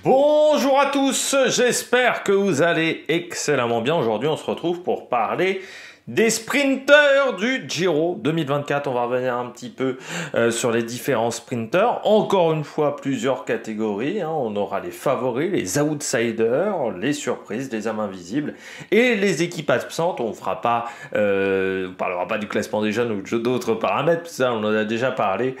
Bonjour à tous, j'espère que vous allez excellemment bien. Aujourd'hui, on se retrouve pour parler des sprinters du Giro 2024. On va revenir un petit peu sur les différents sprinters. Encore une fois, plusieurs catégories. On aura les favoris, les outsiders, les surprises, les âmes invisibles et les équipes absentes. On parlera pas du classement des jeunes ou d'autres paramètres. Ça, on en a déjà parlé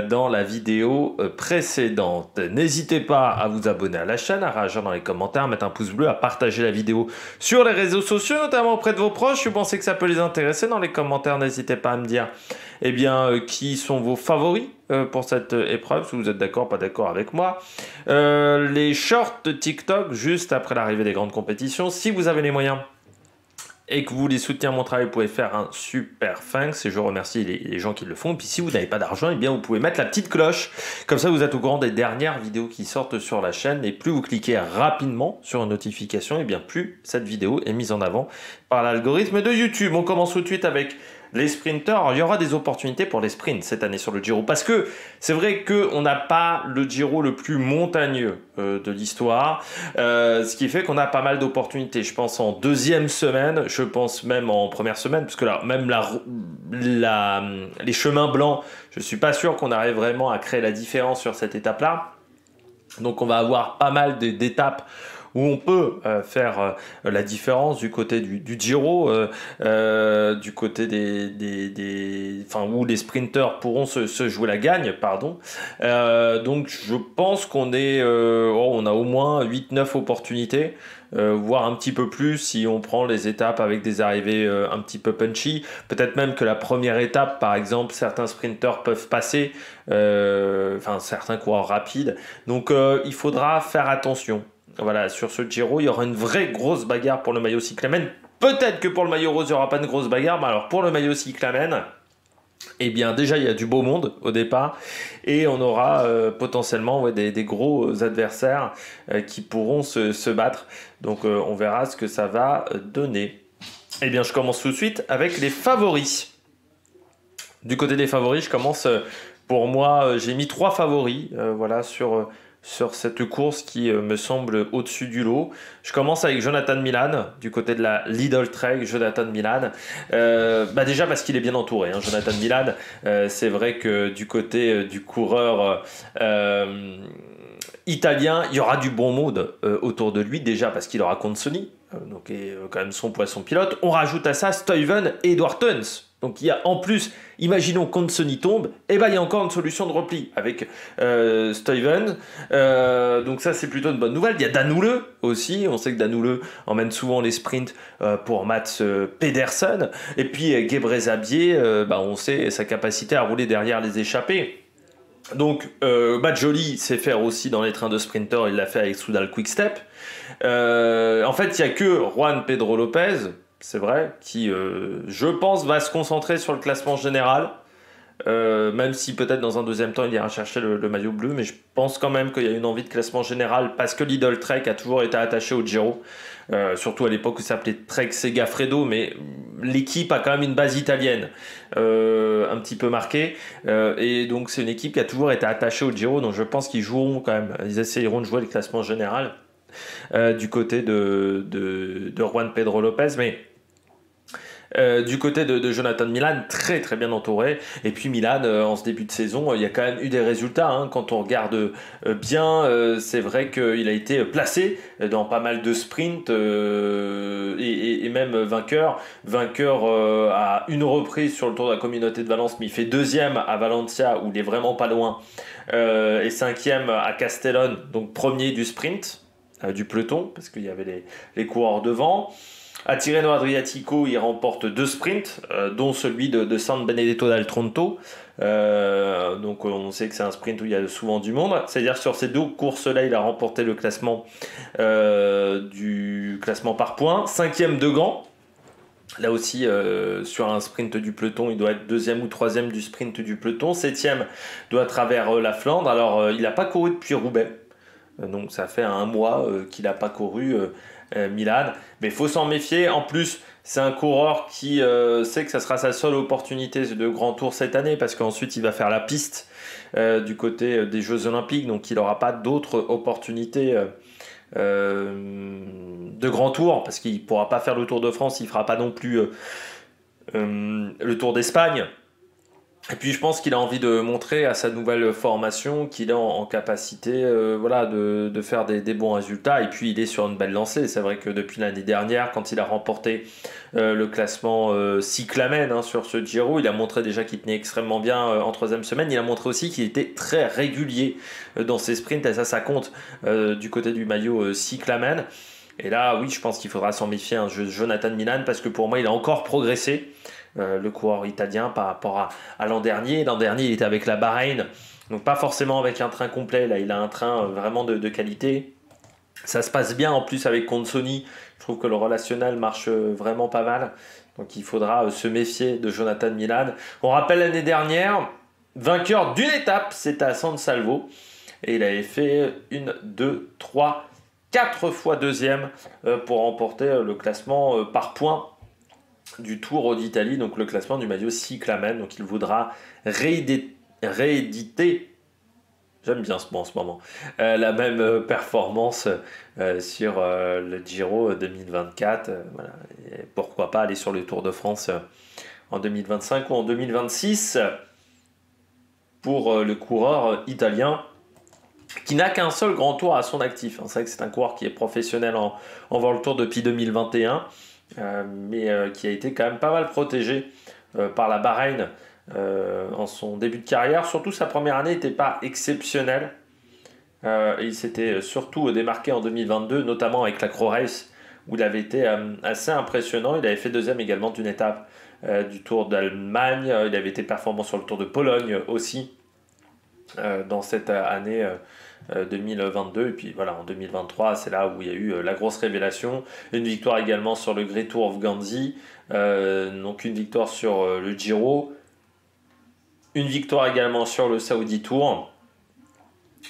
dans la vidéo précédente. N'hésitez pas à vous abonner à la chaîne, à réagir dans les commentaires, à mettre un pouce bleu, à partager la vidéo sur les réseaux sociaux, notamment auprès de vos proches. Je pensez que ça peut les intéresser. Dans les commentaires, n'hésitez pas à me dire qui sont vos favoris pour cette épreuve, si vous êtes d'accord, pas d'accord avec moi. Les shorts de TikTok, juste après l'arrivée des grandes compétitions, si vous avez les moyens et que vous voulez soutenir mon travail, vous pouvez faire un super thanks et je remercie les gens qui le font. Et puis si vous n'avez pas d'argent, vous pouvez mettre la petite cloche. Comme ça, vous êtes au courant des dernières vidéos qui sortent sur la chaîne. Et plus vous cliquez rapidement sur une notification, plus cette vidéo est mise en avant par l'algorithme de YouTube. On commence tout de suite avec les sprinters. Alors, il y aura des opportunités pour les sprints cette année sur le Giro. Parce que c'est vrai qu'on n'a pas le Giro le plus montagneux de l'histoire. Ce qui fait qu'on a pas mal d'opportunités. Je pense en deuxième semaine, je pense même en première semaine, parce que là, même les chemins blancs, je ne suis pas sûr qu'on arrive vraiment à créer la différence sur cette étape-là. Donc on va avoir pas mal d'étapes où on peut faire la différence du côté du Giro, du côté où les sprinters pourront se jouer la gagne, pardon. Donc je pense qu'on on a au moins 8-9 opportunités, voire un petit peu plus si on prend les étapes avec des arrivées un petit peu punchy. Peut-être même que la première étape, par exemple, certains sprinters peuvent passer, certains coureurs rapides. Donc il faudra faire attention. Voilà, sur ce Giro, il y aura une vraie grosse bagarre pour le maillot cyclamen. Peut-être que pour le maillot rose, il n'y aura pas de grosse bagarre, mais alors pour le maillot cyclamen, déjà, il y a du beau monde au départ et on aura potentiellement des gros adversaires qui pourront se battre. Donc, on verra ce que ça va donner. Je commence tout de suite avec les favoris. Du côté des favoris, je commence. Pour moi, j'ai mis 3 favoris sur cette course qui me semble au-dessus du lot. Je commence avec Jonathan Milan, du côté de la Lidl Trek. Jonathan Milan, déjà parce qu'il est bien entouré. Jonathan Milan, c'est vrai que du côté du coureur italien, il y aura du bon monde autour de lui, déjà parce qu'il aura Consoni, donc quand même son poisson pilote. On rajoute à ça Stuyven et Edward Theuns. Donc il y a en plus, imaginons Consoni tombe, il y a encore une solution de repli avec Stuyven. Donc ça c'est plutôt une bonne nouvelle. Il y a Danule aussi, on sait que Danule emmène souvent les sprints pour Mats Pedersen. Et puis Gebrselassie, on sait sa capacité à rouler derrière les échappés. Donc Badjoli sait faire aussi dans les trains de sprinter, il l'a fait avec Soudal Quick-Step. En fait, il n'y a que Juan Pedro Lopez, c'est vrai, qui, je pense, va se concentrer sur le classement général, même si peut-être dans un deuxième temps il ira chercher le maillot bleu, mais je pense quand même qu'il y a une envie de classement général parce que Lidl Trek a toujours été attaché au Giro, surtout à l'époque où ça s'appelait Trek Segafredo, mais l'équipe a quand même une base italienne un petit peu marquée, et donc c'est une équipe qui a toujours été attachée au Giro, donc je pense qu'ils joueront quand même, ils essayeront de jouer le classement général du côté de Juan Pedro Lopez, mais du côté de Jonathan Milan, très très bien entouré. Et puis Milan, en ce début de saison, il y a quand même eu des résultats. Quand on regarde bien, c'est vrai qu'il a été placé dans pas mal de sprints et même vainqueur. Vainqueur à une reprise sur le Tour de la Communauté de Valence, mais il fait deuxième à Valencia où il est vraiment pas loin, et cinquième à Castellón, donc premier du sprint, du peloton, parce qu'il y avait les coureurs devant. À Tirreno Adriatico, il remporte 2 sprints, dont celui de San Benedetto del Tronto. Donc on sait que c'est un sprint où il y a souvent du monde. C'est-à-dire sur ces 2 courses-là, il a remporté le classement du classement par points. 5e de Gand. Là aussi, sur un sprint du peloton, il doit être 2e ou 3e du sprint du peloton. 7e doit à travers la Flandre. Alors, il n'a pas couru depuis Roubaix. Donc ça fait un mois qu'il n'a pas couru Milan. Mais il faut s'en méfier. En plus, c'est un coureur qui sait que ça sera sa seule opportunité de grand tour cette année parce qu'ensuite il va faire la piste du côté des Jeux Olympiques. Donc il n'aura pas d'autres opportunités de grand tour parce qu'il ne pourra pas faire le Tour de France. Il ne fera pas non plus le Tour d'Espagne. Et puis je pense qu'il a envie de montrer à sa nouvelle formation qu'il est en capacité voilà, de faire des bons résultats. Et puis il est sur une belle lancée. C'est vrai que depuis l'année dernière, quand il a remporté le classement cyclamen sur ce Giro, il a montré déjà qu'il tenait extrêmement bien en troisième semaine. Il a montré aussi qu'il était très régulier dans ses sprints. Et ça compte du côté du maillot cyclamen. Et là, oui, je pense qu'il faudra s'en méfier, Jonathan Milan, parce que pour moi, il a encore progressé. Le coureur italien par rapport à l'an dernier. L'an dernier, il était avec la Bahreïn, donc pas forcément avec un train complet. Là, il a un train vraiment de qualité. Ça se passe bien en plus avec Consoni. Je trouve que le relationnel marche vraiment pas mal. Donc il faudra se méfier de Jonathan Milan. On rappelle l'année dernière, vainqueur d'une étape, c'était à San Salvo. Et il avait fait 1, 2, 3, 4 fois deuxième pour remporter le classement par points du Tour d'Italie, donc le classement du maillot cyclamen. Donc il voudra rééditer, j'aime bien ce mot en ce moment, la même performance sur le Giro 2024. Voilà. Et pourquoi pas aller sur le Tour de France en 2025 ou en 2026 pour le coureur italien qui n'a qu'un seul grand tour à son actif. C'est vrai que c'est un coureur qui est professionnel en World Tour depuis 2021. Mais qui a été quand même pas mal protégé par la Bahreïn en son début de carrière. Surtout sa première année n'était pas exceptionnelle. Il s'était surtout démarqué en 2022, notamment avec la Crow Race, où il avait été assez impressionnant. Il avait fait deuxième également d'une étape du Tour d'Allemagne. Il avait été performant sur le Tour de Pologne aussi dans cette année 2022. Et puis voilà, en 2023, c'est là où il y a eu la grosse révélation. Une victoire également sur le Great Tour of Ghanzi, donc une victoire sur le Giro, une victoire également sur le Saudi Tour.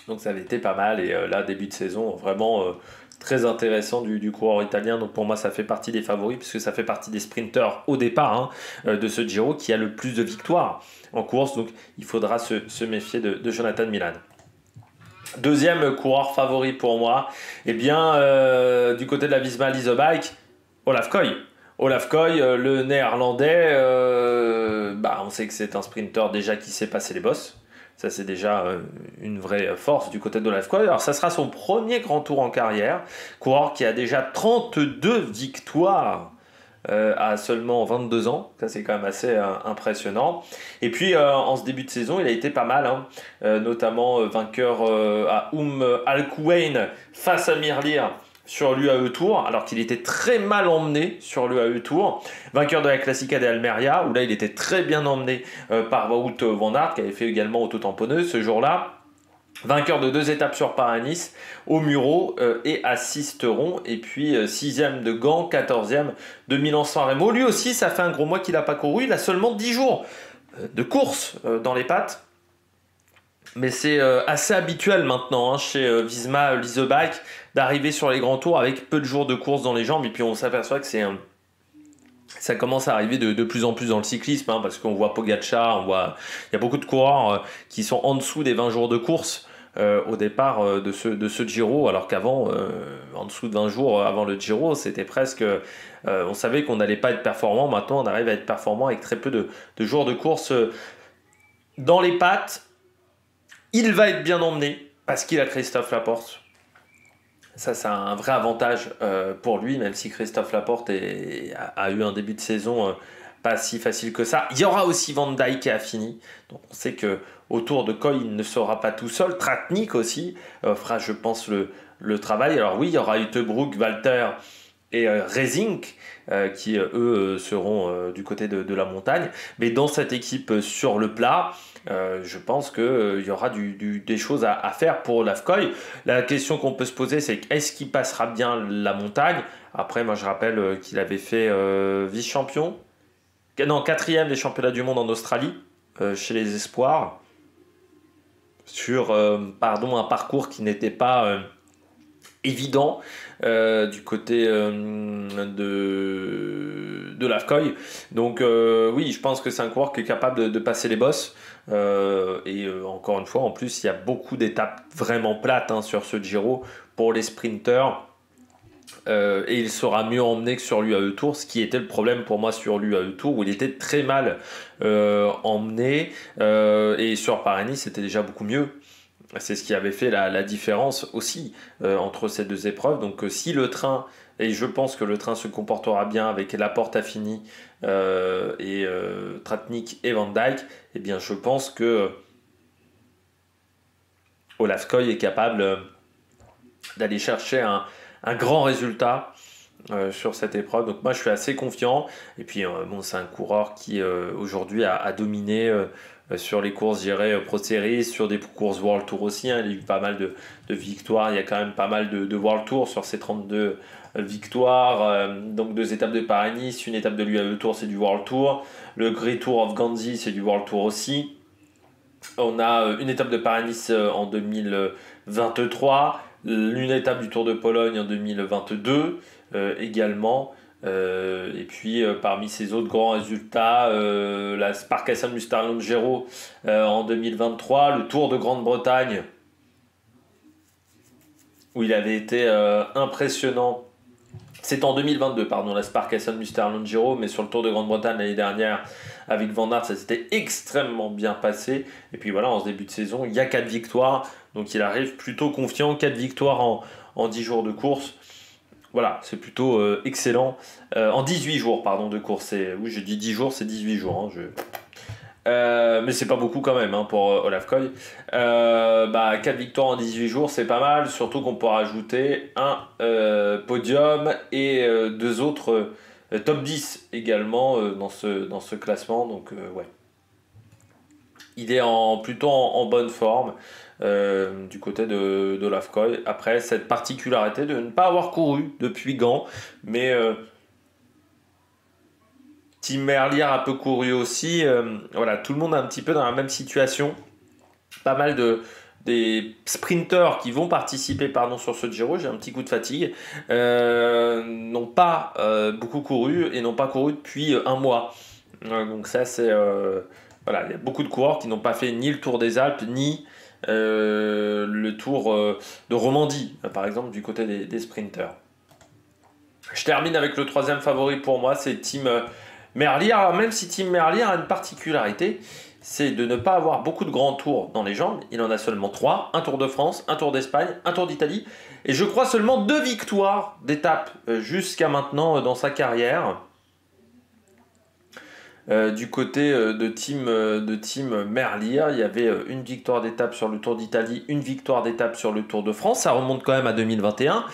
Donc ça avait été pas mal. Et là, début de saison, vraiment très intéressant du coureur italien. Donc pour moi, ça fait partie des favoris, puisque ça fait partie des sprinteurs au départ de ce Giro qui a le plus de victoires en course. Donc il faudra se méfier de Jonathan Milan. Deuxième coureur favori pour moi, eh bien, du côté de la Visma Lease Bike, Olaf Koy. Olaf Koy, le néerlandais, on sait que c'est un sprinter déjà qui sait passer les bosses. Ça, c'est déjà une vraie force du côté d'Olaf Koy. Alors, ça sera son premier grand tour en carrière. Coureur qui a déjà 32 victoires à seulement 22 ans. Ça, c'est quand même assez impressionnant. Et puis, en ce début de saison, il a été pas mal, notamment vainqueur à Al-Kuwain face à Mirlir sur l'UAE Tour, alors qu'il était très mal emmené sur l'UAE Tour. Vainqueur de la Classica de Almeria, où là, il était très bien emmené par Wout van Aert, qui avait fait également auto-tamponneuse ce jour-là. Vainqueur de 2 étapes sur Paris-Nice, au Muro et à Sisteron. Et puis 6e de Gand, 14e de Milan-San Remo. Lui aussi, ça fait un gros mois qu'il n'a pas couru. Il a seulement 10 jours de course dans les pattes. Mais c'est assez habituel maintenant chez Visma Lease Bike d'arriver sur les grands tours avec peu de jours de course dans les jambes. Et puis on s'aperçoit que ça commence à arriver de plus en plus dans le cyclisme, parce qu'on voit Pogacar, il y a beaucoup de coureurs qui sont en dessous des 20 jours de course au départ de ce Giro, alors qu'avant, en dessous de 20 jours avant le Giro, c'était presque... on savait qu'on n'allait pas être performant. Maintenant, on arrive à être performant avec très peu de jours de course dans les pattes. Il va être bien emmené parce qu'il a Christophe Laporte. Ça, c'est un vrai avantage pour lui, même si Christophe Laporte a eu un début de saison pas si facile que ça. Il y aura aussi Van Dijk et Affini. Donc on sait que autour de Koy, il ne sera pas tout seul. Tratnik aussi fera, je pense, le travail. Alors oui, il y aura Uttebrook, Walter et Rezink qui, eux, seront du côté de la montagne. Mais dans cette équipe sur le plat, je pense qu'il y aura des choses à faire pour Olaf Koy. La question qu'on peut se poser, c'est est-ce qu'il passera bien la montagne? Après, moi, je rappelle qu'il avait fait vice-champion. Non, 4e des championnats du monde en Australie, chez les espoirs. sur un parcours qui n'était pas évident du côté de l'Afcoy. Donc oui, je pense que c'est un coureur qui est capable de passer les bosses. Encore une fois, en plus, il y a beaucoup d'étapes vraiment plates sur ce Giro pour les sprinteurs. Et il sera mieux emmené que sur l'UAE Tour, ce qui était le problème pour moi sur l'UAE Tour, où il était très mal emmené. Et sur Paris-Nice, c'était déjà beaucoup mieux. C'est ce qui avait fait la différence aussi entre ces deux épreuves. Donc si le train, et je pense que le train se comportera bien avec Laporte à Fini et Tratnik et Van Dijk, eh bien je pense que Olaf Koy est capable d'aller chercher un grand résultat sur cette épreuve. Donc moi je suis assez confiant. Et puis c'est un coureur qui aujourd'hui a dominé sur les courses, je dirais, Pro Series, sur des courses World Tour aussi. Il y a eu pas mal de victoires. Il y a quand même pas mal de World Tour sur ces 32 victoires. Donc 2 étapes de Paris-Nice, une étape de l'UAE Tour, c'est du World Tour. Le Great Tour of Gandhi, c'est du World Tour aussi. On a une étape de Paris-Nice en 2023, une étape du Tour de Pologne en 2022 également. Et puis parmi ces autres grands résultats, la Sparkassen Müsterland Giro en 2023, le Tour de Grande-Bretagne où il avait été impressionnant. C'est en 2022, pardon, la Sparkassen Müsterland Giro, mais sur le Tour de Grande-Bretagne l'année dernière avec Van Aert, ça s'était extrêmement bien passé. Et puis voilà, en ce début de saison, il y a 4 victoires, donc il arrive plutôt confiant, 4 victoires en 10 jours de course. Voilà, c'est plutôt excellent. En 18 jours, pardon, de course. Oui, je dis 10 jours, c'est 18 jours. Mais c'est pas beaucoup quand même pour Olaf Koy. 4 victoires en 18 jours, c'est pas mal. Surtout qu'on peut rajouter un podium et 2 autres top 10 également dans ce classement. Donc ouais. Il est plutôt en bonne forme du côté de Olaf Koy. Après, cette particularité de ne pas avoir couru depuis Gand, mais Tim Merlier a un peu couru aussi. Voilà, tout le monde est un petit peu dans la même situation. Pas mal des sprinteurs qui vont participer sur ce Giro, j'ai un petit coup de fatigue, n'ont pas beaucoup couru et n'ont pas couru depuis un mois. Donc ça c'est... voilà, il y a beaucoup de coureurs qui n'ont pas fait ni le Tour des Alpes, ni le Tour de Romandie, par exemple, du côté des sprinteurs. Je termine avec le 3e favori pour moi, c'est Tim Merlier. Alors même si Tim Merlier a une particularité, c'est de ne pas avoir beaucoup de grands tours dans les jambes. Il en a seulement 3, un Tour de France, un Tour d'Espagne, un Tour d'Italie. Et je crois seulement 2 victoires d'étape jusqu'à maintenant dans sa carrière. Du côté de Tim Merlier, il y avait une victoire d'étape sur le Tour d'Italie, une victoire d'étape sur le Tour de France. Ça remonte quand même à 2021.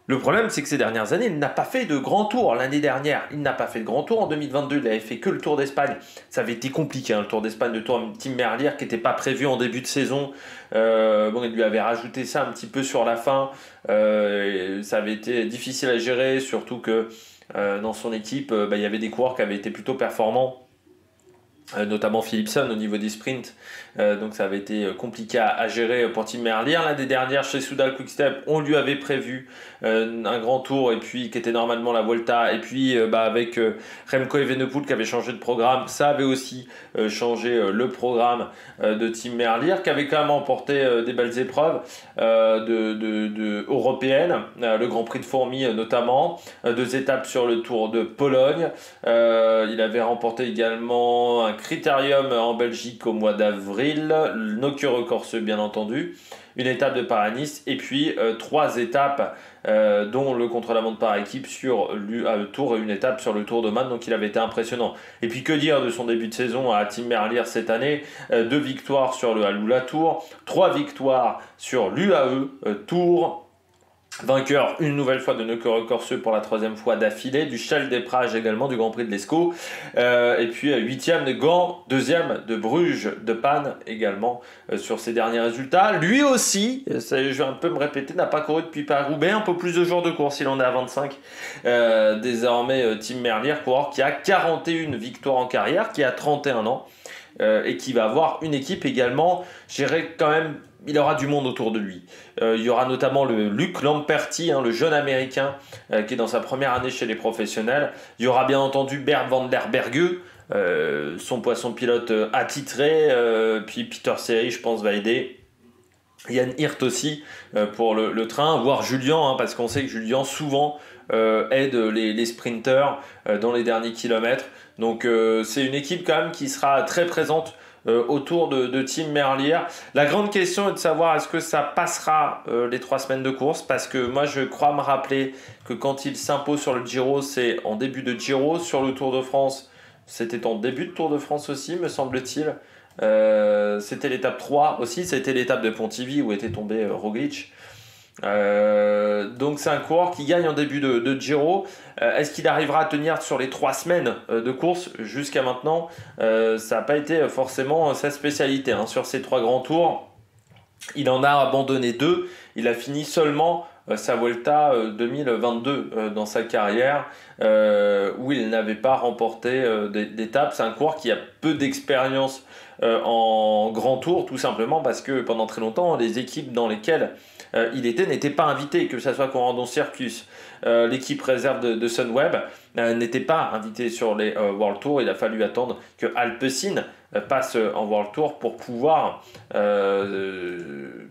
Le problème, c'est que ces dernières années, il n'a pas fait de grand tour. L'année dernière, il n'a pas fait de grand tour. En 2022, il n'avait fait que le Tour d'Espagne. Ça avait été compliqué, le Tour d'Espagne de Tim Merlier, qui n'était pas prévu en début de saison. Il lui avait rajouté ça un petit peu sur la fin. Ça avait été difficile à gérer, surtout que dans son équipe, il y avait des coureurs qui avaient été plutôt performants. Notamment Philipsen au niveau des sprints, donc ça avait été compliqué à gérer pour Tim Merlier. L'année dernière chez Soudal Quick-Step, on lui avait prévu un grand tour et puis qui était normalement la Volta, et puis avec Remco Evenepoel qui avait changé de programme, ça avait aussi changé le programme de Tim Merlier, qui avait quand même remporté des belles épreuves européennes, le Grand Prix de Fourmies notamment, 2 étapes sur le Tour de Pologne. Il avait remporté également un Critérium en Belgique au mois d'avril, Nocturne Corse bien entendu, une étape de Paris-Nice et puis 3 étapes dont le contre-la-montre par équipe sur l'UAE Tour et une étape sur le Tour d'Oman, donc il avait été impressionnant. Et puis que dire de son début de saison à Tim Merlier cette année, 2 victoires sur le Alula Tour, 3 victoires sur l'UAE Tour, vainqueur une nouvelle fois de Nocturne Corse pour la 3e fois d'affilée, du Châle des Prages également, du Grand Prix de l'Escaut, et puis 8e de Gand, 2e de Bruges de Panne également sur ses derniers résultats. Lui aussi, je vais un peu me répéter, n'a pas couru depuis Paris-Roubaix, un peu plus de jours de course, il en est à 25. Désormais Tim Merlier, coureur qui a 41 victoires en carrière, qui a 31 ans. et qui va avoir une équipe également, je dirais quand même, il aura du monde autour de lui. Il y aura notamment le Luc Lamperti, le jeune américain qui est dans sa première année chez les professionnels. Il y aura bien entendu Bert van der Berge, son poisson pilote attitré, puis Peter Seri, je pense, va aider. Yann Hirt aussi pour le train, voire Julien, parce qu'on sait que Julien souvent aide les sprinters dans les derniers kilomètres. Donc c'est une équipe quand même qui sera très présente autour de Tim Merlier. La grande question est de savoir est-ce que ça passera les 3 semaines de course, parce que moi je crois me rappeler que quand il s'impose sur le Giro, c'est en début de Giro. Sur le Tour de France, c'était en début de Tour de France aussi, me semble-t-il. C'était l'étape 3 aussi, c'était l'étape de Pontivy où était tombé Roglic. Donc c'est un coureur qui gagne en début de Giro. Est-ce qu'il arrivera à tenir sur les 3 semaines de course? Jusqu'à maintenant, ça n'a pas été forcément sa spécialité, sur ces 3 grands tours. Il en a abandonné 2. Il a fini seulement sa Vuelta 2022 dans sa carrière, où il n'avait pas remporté d'étape. C'est un coureur qui a peu d'expérience en grand tour, tout simplement parce que pendant très longtemps, les équipes dans lesquelles il était n'étaient pas invitées, que ce soit Corendon Circus, l'équipe réserve de Sunweb n'était pas invitée sur les World Tour. Il a fallu attendre que Alpecin passe en World Tour pour pouvoir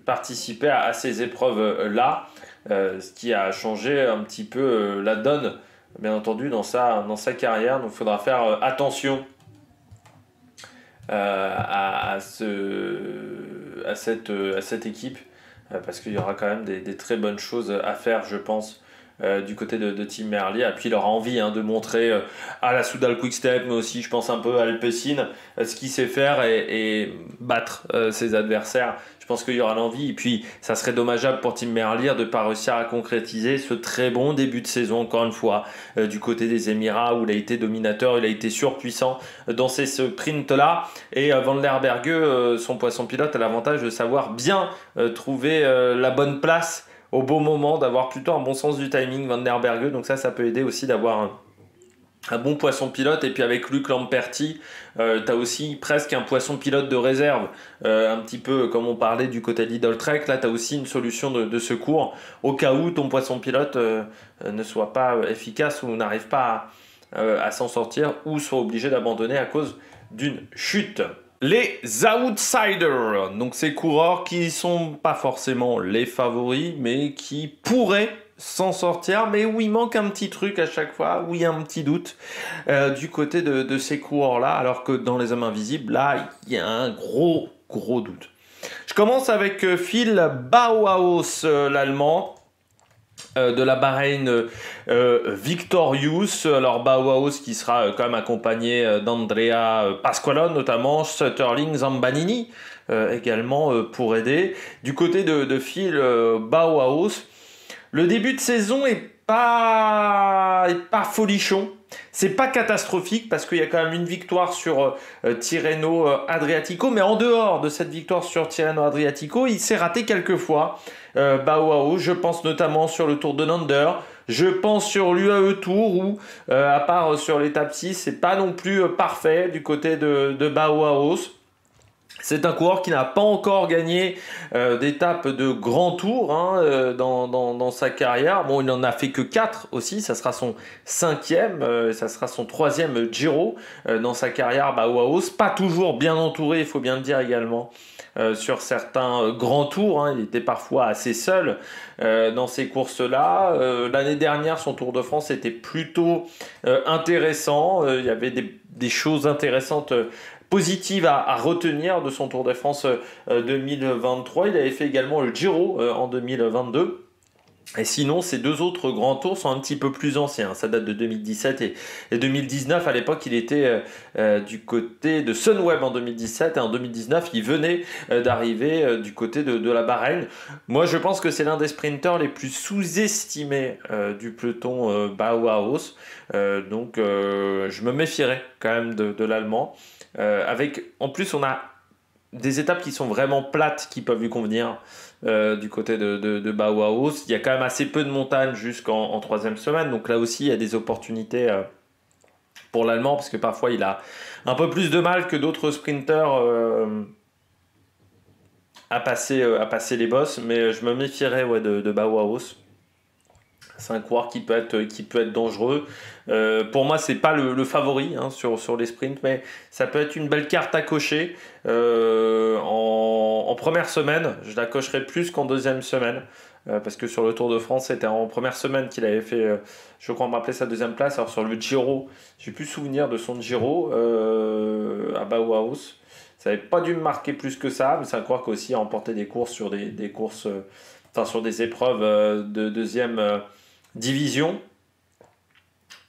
participer à ces épreuves-là, ce qui a changé un petit peu la donne, bien entendu, dans sa carrière. Donc il faudra faire attention à cette équipe, parce qu'il y aura quand même des très bonnes choses à faire, je pense, du côté de Tim Merlier. Et puis il aura envie de montrer à la Soudal Quick-Step, mais aussi je pense un peu à Alpecin, ce qu'il sait faire et battre ses adversaires. Je pense qu'il y aura l'envie, et puis ça serait dommageable pour Tim Merlier de ne pas réussir à concrétiser ce très bon début de saison, encore une fois, du côté des Émirats, où il a été dominateur, il a été surpuissant dans ces sprints-là. Et Van der Berge, son poisson pilote, a l'avantage de savoir bien trouver la bonne place au bon moment, d'avoir plutôt un bon sens du timing, Van der Berge. Donc ça peut aider aussi d'avoir un bon poisson pilote. Et puis avec Luc Lamperti, tu as aussi presque un poisson pilote de réserve, un petit peu comme on parlait du côté de Lidl Trek. Là tu as aussi une solution de secours au cas où ton poisson pilote ne soit pas efficace ou n'arrive pas à s'en sortir, ou soit obligé d'abandonner à cause d'une chute. Les outsiders, donc ces coureurs qui sont pas forcément les favoris, mais qui pourraient s'en sortir, mais où il manque un petit truc à chaque fois, où il y a un petit doute du côté de ces coureurs-là, alors que dans les hommes invisibles, là, il y a un gros doute. Je commence avec Phil Bauhaus, l'Allemand, de la Bahreïn Victorious. Alors Bauhaus qui sera quand même accompagné d'Andrea Pasqualone, notamment Sutterling, Zambanini également pour aider. Du côté de Phil Bauhaus, le début de saison est pas folichon. C'est pas catastrophique parce qu'il y a quand même une victoire sur Tirreno Adriatico, mais en dehors de cette victoire sur Tirreno Adriatico, il s'est raté quelques fois. Bauhaus, je pense notamment sur le Tour de Nander, je pense sur l'UAE Tour où, à part sur l'étape 6, c'est pas non plus parfait du côté de Bauhaus. C'est un coureur qui n'a pas encore gagné d'étape de grand tour dans sa carrière. Bon, il n'en a fait que 4 aussi, ça sera son 5e, ça sera son 3e Giro dans sa carrière. Bauhaus, pas toujours bien entouré, il faut bien le dire également. Sur certains grands tours, il était parfois assez seul dans ces courses-là. L'année dernière, son Tour de France était plutôt intéressant. Il y avait des choses intéressantes positives à retenir de son Tour de France 2023. Il avait fait également le Giro en 2022. Et sinon, ces 2 autres grands tours sont un petit peu plus anciens. Ça date de 2017 et 2019. À l'époque, il était du côté de Sunweb en 2017. Et en 2019, il venait d'arriver du côté de la Bahreïn. Moi, je pense que c'est l'un des sprinteurs les plus sous-estimés du peloton Bauhaus. Donc, je me méfierais quand même de l'Allemand. En plus, on a des étapes qui sont vraiment plates qui peuvent lui convenir. Du côté de Bauhaus, il y a quand même assez peu de montagnes jusqu'en 3e semaine, donc là aussi il y a des opportunités pour l'Allemand, parce que parfois il a un peu plus de mal que d'autres sprinters à passer les bosses, mais je me méfierais de Bauhaus. C'est un coureur qui peut être dangereux. Pour moi, c'est pas le favori sur les sprints, mais ça peut être une belle carte à cocher. En première semaine, je la cocherai plus qu'en deuxième semaine. Parce que sur le Tour de France, c'était en première semaine qu'il avait fait, je crois, me rappeler sa deuxième place. Alors sur le Giro, j'ai plus souvenir de son Giro à Bauhaus. Ça n'avait pas dû me marquer plus que ça, mais c'est un coureur qui aussi a remporté des courses sur des courses, sur des épreuves de deuxième division.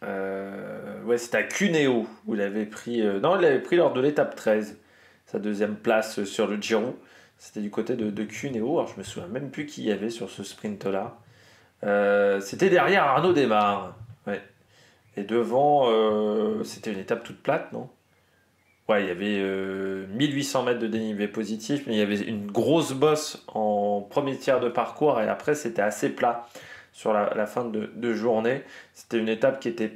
Ouais, c'était à Cuneo où il avait pris. Non, il l'avait pris lors de l'étape 13, sa deuxième place sur le Giro. C'était du côté de Cuneo. Alors je me souviens même plus qui y avait sur ce sprint-là. C'était derrière Arnaud Démare. Ouais. Et devant, c'était une étape toute plate, non? Ouais, il y avait 1800 mètres de dénivelé positif, mais il y avait une grosse bosse en premier tiers de parcours et après c'était assez plat sur la fin de journée. C'était une étape qui était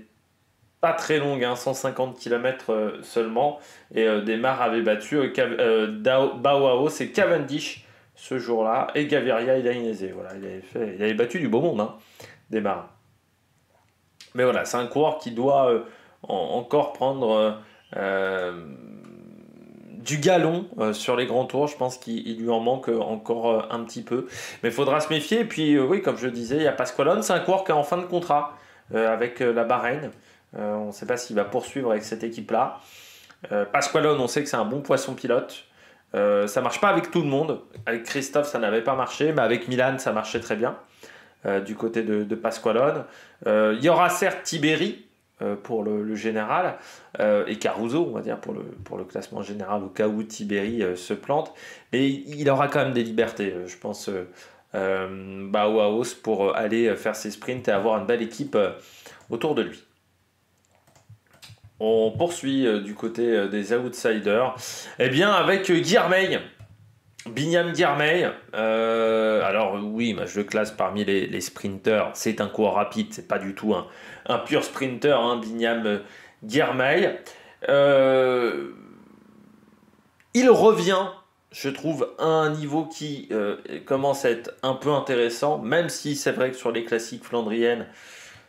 pas très longue, 150 km seulement, et Démare avait battu Bauhaus et Cavendish ce jour-là, et Gaviria et Dainese. Voilà, il avait battu du beau monde, Démare. Mais voilà, c'est un coureur qui doit encore prendre du galon sur les grands tours. Je pense qu'il lui en manque encore un petit peu, mais il faudra se méfier. Et puis oui, comme je le disais, il y a Pasqualone, c'est un coureur qui est en fin de contrat avec la Bahreïn. On ne sait pas s'il va poursuivre avec cette équipe-là. Pasqualone, on sait que c'est un bon poisson pilote. Ça marche pas avec tout le monde. Avec Christophe, ça n'avait pas marché, mais avec Milan, ça marchait très bien du côté de Pasqualone. Il y aura certes Tiberi pour le général et Caruso, on va dire, pour le classement général au cas où Tiberi se plante. Mais il aura quand même des libertés, je pense, Bauhaus pour aller faire ses sprints et avoir une belle équipe autour de lui. On poursuit du côté des outsiders. Eh bien, avec Guillermeil. Binyam Guillermeil. Alors oui, je le classe parmi les sprinters. C'est un coureur rapide. C'est pas du tout un pur sprinter, Binyam Guillermeil. Il revient, je trouve, à un niveau qui commence à être un peu intéressant. Même si c'est vrai que sur les classiques flandriennes,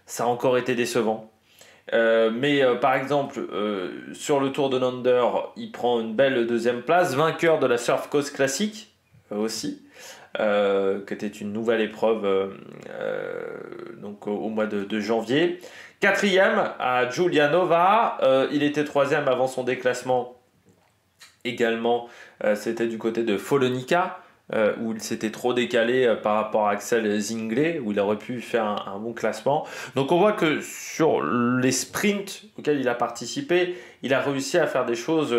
ça a encore été décevant. Mais par exemple sur le Tour de Lander il prend une belle deuxième place, vainqueur de la Surf Coast Classic aussi, qui était une nouvelle épreuve donc au mois de janvier. Quatrième à Giulianova, il était troisième avant son déclassement également, c'était du côté de Follonica, où il s'était trop décalé par rapport à Axel Zinglet, où il aurait pu faire un bon classement. Donc on voit que sur les sprints auxquels il a participé, il a réussi à faire des choses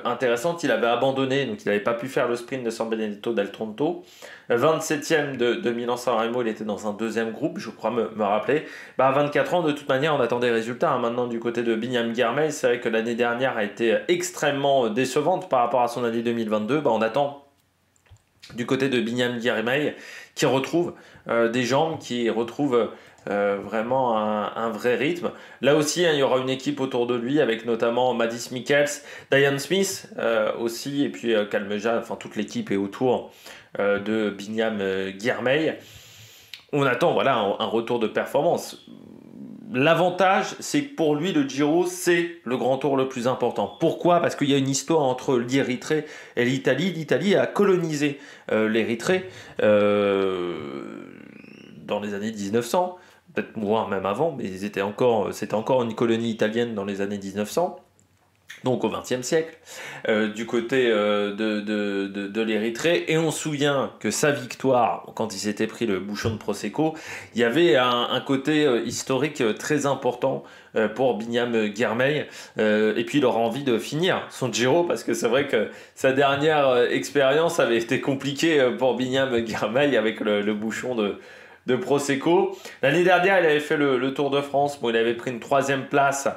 intéressantes. Il avait abandonné, donc il n'avait pas pu faire le sprint de San Benedetto del Tronto. 27e de Milan-San Remo, il était dans un deuxième groupe, je crois me rappeler. À 24 ans, de toute manière, on attend des résultats. Maintenant, du côté de Binyam Guillermeil, c'est vrai que l'année dernière a été extrêmement décevante par rapport à son année 2022. On attend du côté de Binyam Guillermeil qui retrouve des jambes, qui retrouve vraiment un vrai rythme. Là aussi, il y aura une équipe autour de lui avec notamment Mads Mikkels, Diane Smith aussi, et puis Kalmeja, enfin toute l'équipe est autour de Binyam Guillermeil. On attend un retour de performance. L'avantage, c'est que pour lui, le Giro, c'est le grand tour le plus important. Pourquoi ? Parce qu'il y a une histoire entre l'Érythrée et l'Italie. L'Italie a colonisé l'Érythrée dans les années 1900, peut-être voire même avant, mais c'était encore une colonie italienne dans les années 1900. Donc au XXe siècle, du côté de l'Érythrée. Et on se souvient que sa victoire, quand il s'était pris le bouchon de Prosecco, il y avait un côté historique très important pour Binyam Guillermeil. Et puis il aura envie de finir son Giro, parce que c'est vrai que sa dernière expérience avait été compliquée pour Binyam Guillermeil avec le bouchon de Prosecco. L'année dernière, il avait fait le Tour de France. Il avait pris une 3e place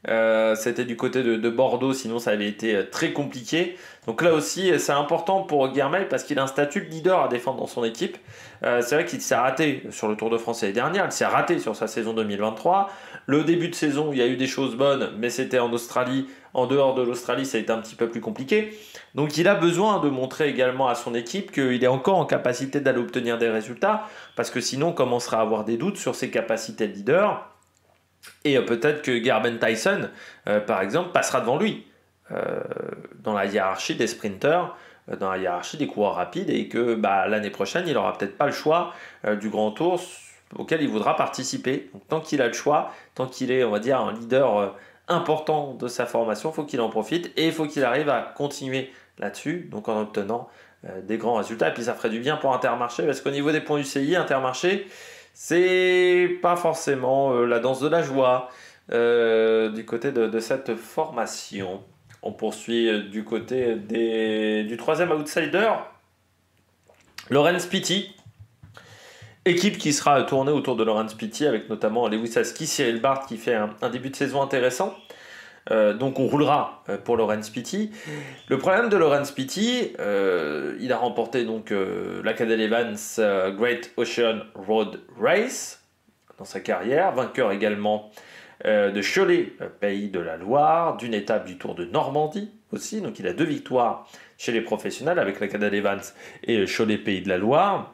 C'était du côté de Bordeaux, sinon ça avait été très compliqué. Donc là aussi, c'est important pour Guermey parce qu'il a un statut de leader à défendre dans son équipe. C'est vrai qu'il s'est raté sur le Tour de France l'année dernière, il s'est raté sur sa saison 2023. Le début de saison, il y a eu des choses bonnes, mais c'était en Australie. En dehors de l'Australie, ça a été un petit peu plus compliqué. Donc il a besoin de montrer également à son équipe qu'il est encore en capacité d'aller obtenir des résultats, parce que sinon on commencera à avoir des doutes sur ses capacités de leader. Et peut-être que Gerben Tyson, par exemple, passera devant lui dans la hiérarchie des sprinters, dans la hiérarchie des coureurs rapides, et que l'année prochaine, il n'aura peut-être pas le choix du Grand Tour auquel il voudra participer. Donc, tant qu'il a le choix, tant qu'il est, on va dire, un leader important de sa formation, il faut qu'il en profite et il faut qu'il arrive à continuer là-dessus, donc en obtenant des grands résultats. Et puis ça ferait du bien pour Intermarché, parce qu'au niveau des points UCI, Intermarché, c'est pas forcément la danse de la joie du côté de cette formation. On poursuit du côté du troisième outsider, Laurens Pitty. Équipe qui sera tournée autour de Laurens Pitty avec notamment Lewis Hasky, Cyril Bart qui fait un début de saison intéressant. Donc on roulera pour Laurens Pitty. Le problème de Laurens Pitty, il a remporté donc la Cadel Evans Great Ocean Road Race dans sa carrière, vainqueur également de Cholet, pays de la Loire, d'une étape du Tour de Normandie aussi. Donc il a 2 victoires chez les professionnels avec la Cadel Evans et Cholet, pays de la Loire.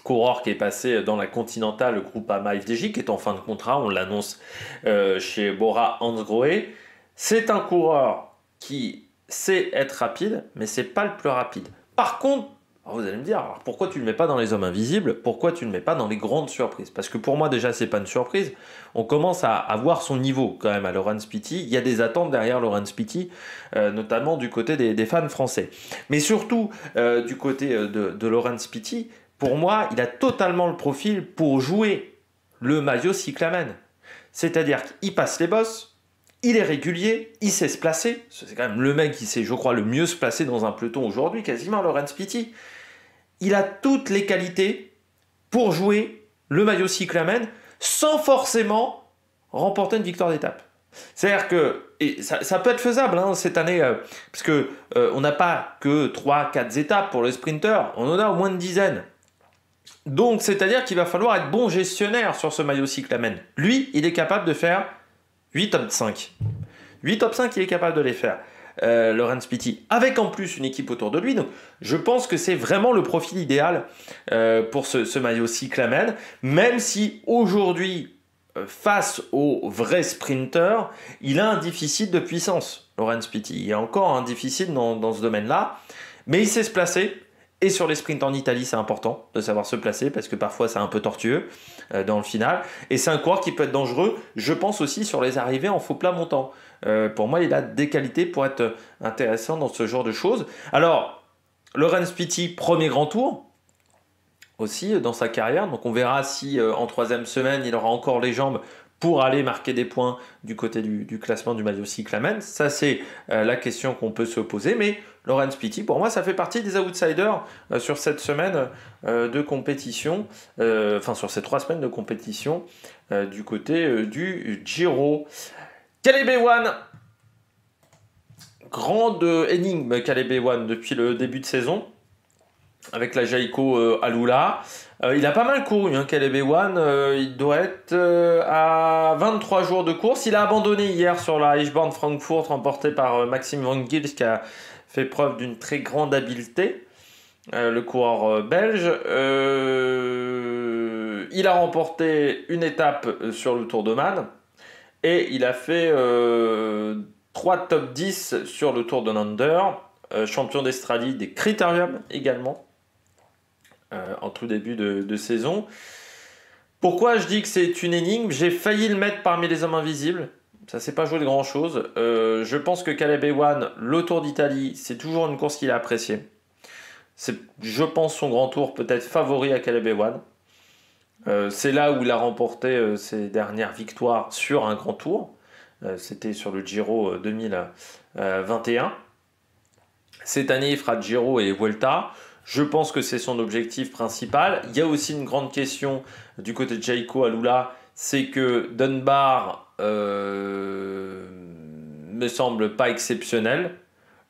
Coureur qui est passé dans la Continentale Groupama FDJ, qui est en fin de contrat, on l'annonce chez Bora Hansgrohe. C'est un coureur qui sait être rapide, mais c'est pas le plus rapide. Par contre, vous allez me dire, alors pourquoi tu ne le mets pas dans les hommes invisibles? Pourquoi tu ne le mets pas dans les grandes surprises? Parce que pour moi, déjà, c'est pas une surprise. On commence à voir son niveau quand même à Laurens Pitty. Il y a des attentes derrière Laurens Pitty, notamment du côté des fans français. Mais surtout, du côté de Laurens Pitty, pour moi, il a totalement le profil pour jouer le maillot cyclamen. C'est-à-dire qu'il passe les bosses, il est régulier, il sait se placer. C'est quand même le mec qui sait, je crois, le mieux se placer dans un peloton aujourd'hui, quasiment, Laurens Pitty. Il a toutes les qualités pour jouer le maillot cyclamen sans forcément remporter une victoire d'étape. C'est-à-dire que, et ça peut être faisable cette année, parce qu'on n'a pas que 3-4 étapes pour le sprinter, on en a au moins une dizaine. Donc, c'est-à-dire qu'il va falloir être bon gestionnaire sur ce maillot cyclamen. Lui, il est capable de faire 8 top 5. 8 top 5, il est capable de les faire. Laurens Pitty, avec en plus une équipe autour de lui. Donc, je pense que c'est vraiment le profil idéal pour ce maillot cyclamen, même si aujourd'hui, face aux vrais sprinters, il a un déficit de puissance, Laurens Pitty. Il y a encore un déficit dans ce domaine-là, mais il sait se placer. Et sur les sprints en Italie, c'est important de savoir se placer parce que parfois c'est un peu tortueux dans le final. Et c'est un coureur qui peut être dangereux, je pense aussi sur les arrivées en faux plat montant. Pour moi, il a des qualités pour être intéressant dans ce genre de choses. Alors, Laurens Pitty, premier grand tour aussi dans sa carrière. Donc on verra si en 3e semaine, il aura encore les jambes pour aller marquer des points du côté du classement du maillot cyclamen. Ça, c'est la question qu'on peut se poser. Mais Laurens Pitty, pour moi, ça fait partie des outsiders sur cette semaine de compétition, sur ces 3 semaines de compétition du côté du Giro. Caleb Ewan, grande énigme Caleb Ewan depuis le début de saison, avec la Jayco Alula. Il a pas mal couru, Caleb Ewan. Il doit être à 23 jours de course. Il a abandonné hier sur la Eschborn Frankfurt, remportée par Maxime Van Gils, qui a fait preuve d'une très grande habileté, le coureur belge. Il a remporté une étape sur le Tour d'Oman et il a fait 3 top 10 sur le Tour de Lander, champion d'Australie des Critériums également. En tout début de saison. Pourquoi je dis que c'est une énigme? J'ai failli le mettre parmi les hommes invisibles. Ça s'est pas joué de grand chose. Je pense que Caleb Ewan, le Tour d'Italie, c'est toujours une course qu'il a appréciée. C'est, je pense, son grand tour peut-être favori à Caleb Ewan. C'est là où il a remporté ses dernières victoires sur un grand tour. C'était sur le Giro 2021. Cette année, il fera Giro et Vuelta. Je pense que c'est son objectif principal. Il y a aussi une grande question du côté de Jayco Alula, c'est que Dunbar me semble pas exceptionnel.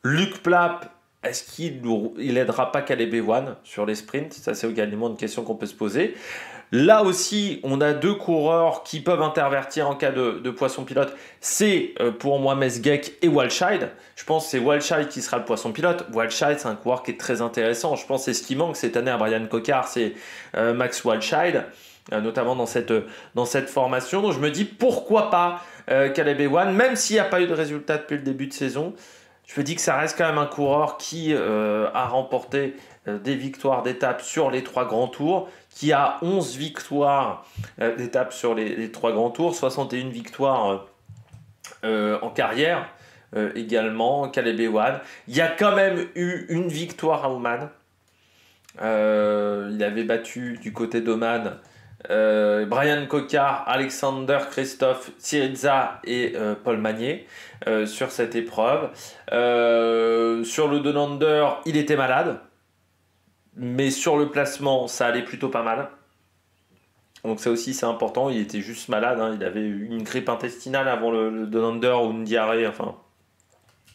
Luc Plapp, est-ce qu'il aidera pas Caleb Ewan sur les sprints? Ça, c'est également une question qu'on peut se poser. Là aussi, on a deux coureurs qui peuvent intervertir en cas de poisson pilote. C'est pour moi Mesgeck et Walscheid. Je pense que c'est Walscheid qui sera le poisson pilote. Walscheid, c'est un coureur qui est très intéressant. Je pense que c'est ce qui manque cette année à Brian Cocard, c'est Max Walscheid, notamment dans cette formation. Donc je me dis pourquoi pas Caleb Ewan, même s'il n'y a pas eu de résultat depuis le début de saison. Je me dis que ça reste quand même un coureur qui a remporté des victoires d'étape sur les 3 grands tours, qui a 11 victoires d'étape sur les 3 grands tours, 61 victoires en carrière également, Caleb Ewan. Il y a quand même eu une victoire à Oman. Il avait battu du côté d'Oman Brian Cocard, Alexander Christophe, Syriza et Paul Magnier sur cette épreuve. Sur le Donander, il était malade, mais sur le placement, ça allait plutôt pas mal. Donc ça aussi c'est important, il était juste malade, hein. Il avait eu une grippe intestinale avant le Donander ou une diarrhée, enfin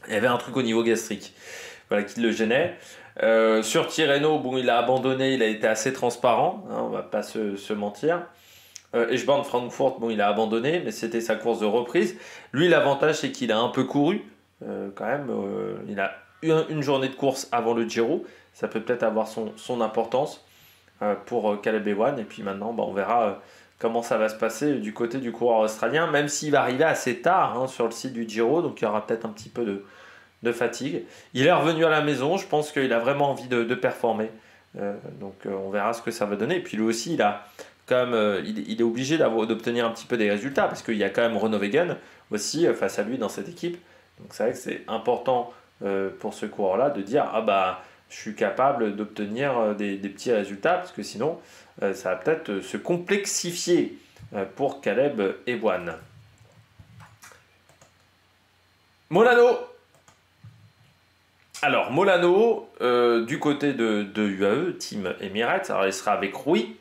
il y avait un truc au niveau gastrique, voilà, qui le gênait. Sur Tirreno, bon, il a abandonné, il a été assez transparent, hein, on va pas se mentir. Eschborn Frankfurt, bon, il a abandonné, mais c'était sa course de reprise. Lui, l'avantage, c'est qu'il a un peu couru, quand même. Il a eu une journée de course avant le Giro, ça peut peut-être avoir son importance pour Caleb Ewan. Et puis maintenant, on verra comment ça va se passer du côté du coureur australien, même s'il va arriver assez tard hein, sur le site du Giro, donc il y aura peut-être un petit peu de fatigue. Il est revenu à la maison, je pense qu'il a vraiment envie de performer. Donc on verra ce que ça va donner. Et puis lui aussi, il a quand même, il est obligé d'obtenir un petit peu des résultats, parce qu'il y a quand même Renaud Wegen aussi face à lui dans cette équipe. Donc c'est vrai que c'est important pour ce coureur-là de dire « Ah bah, je suis capable d'obtenir des petits résultats », parce que sinon, ça va peut-être se complexifier pour Caleb Ewan. Molano. Alors, Molano, du côté de UAE, Team Emirates, alors il sera avec Rui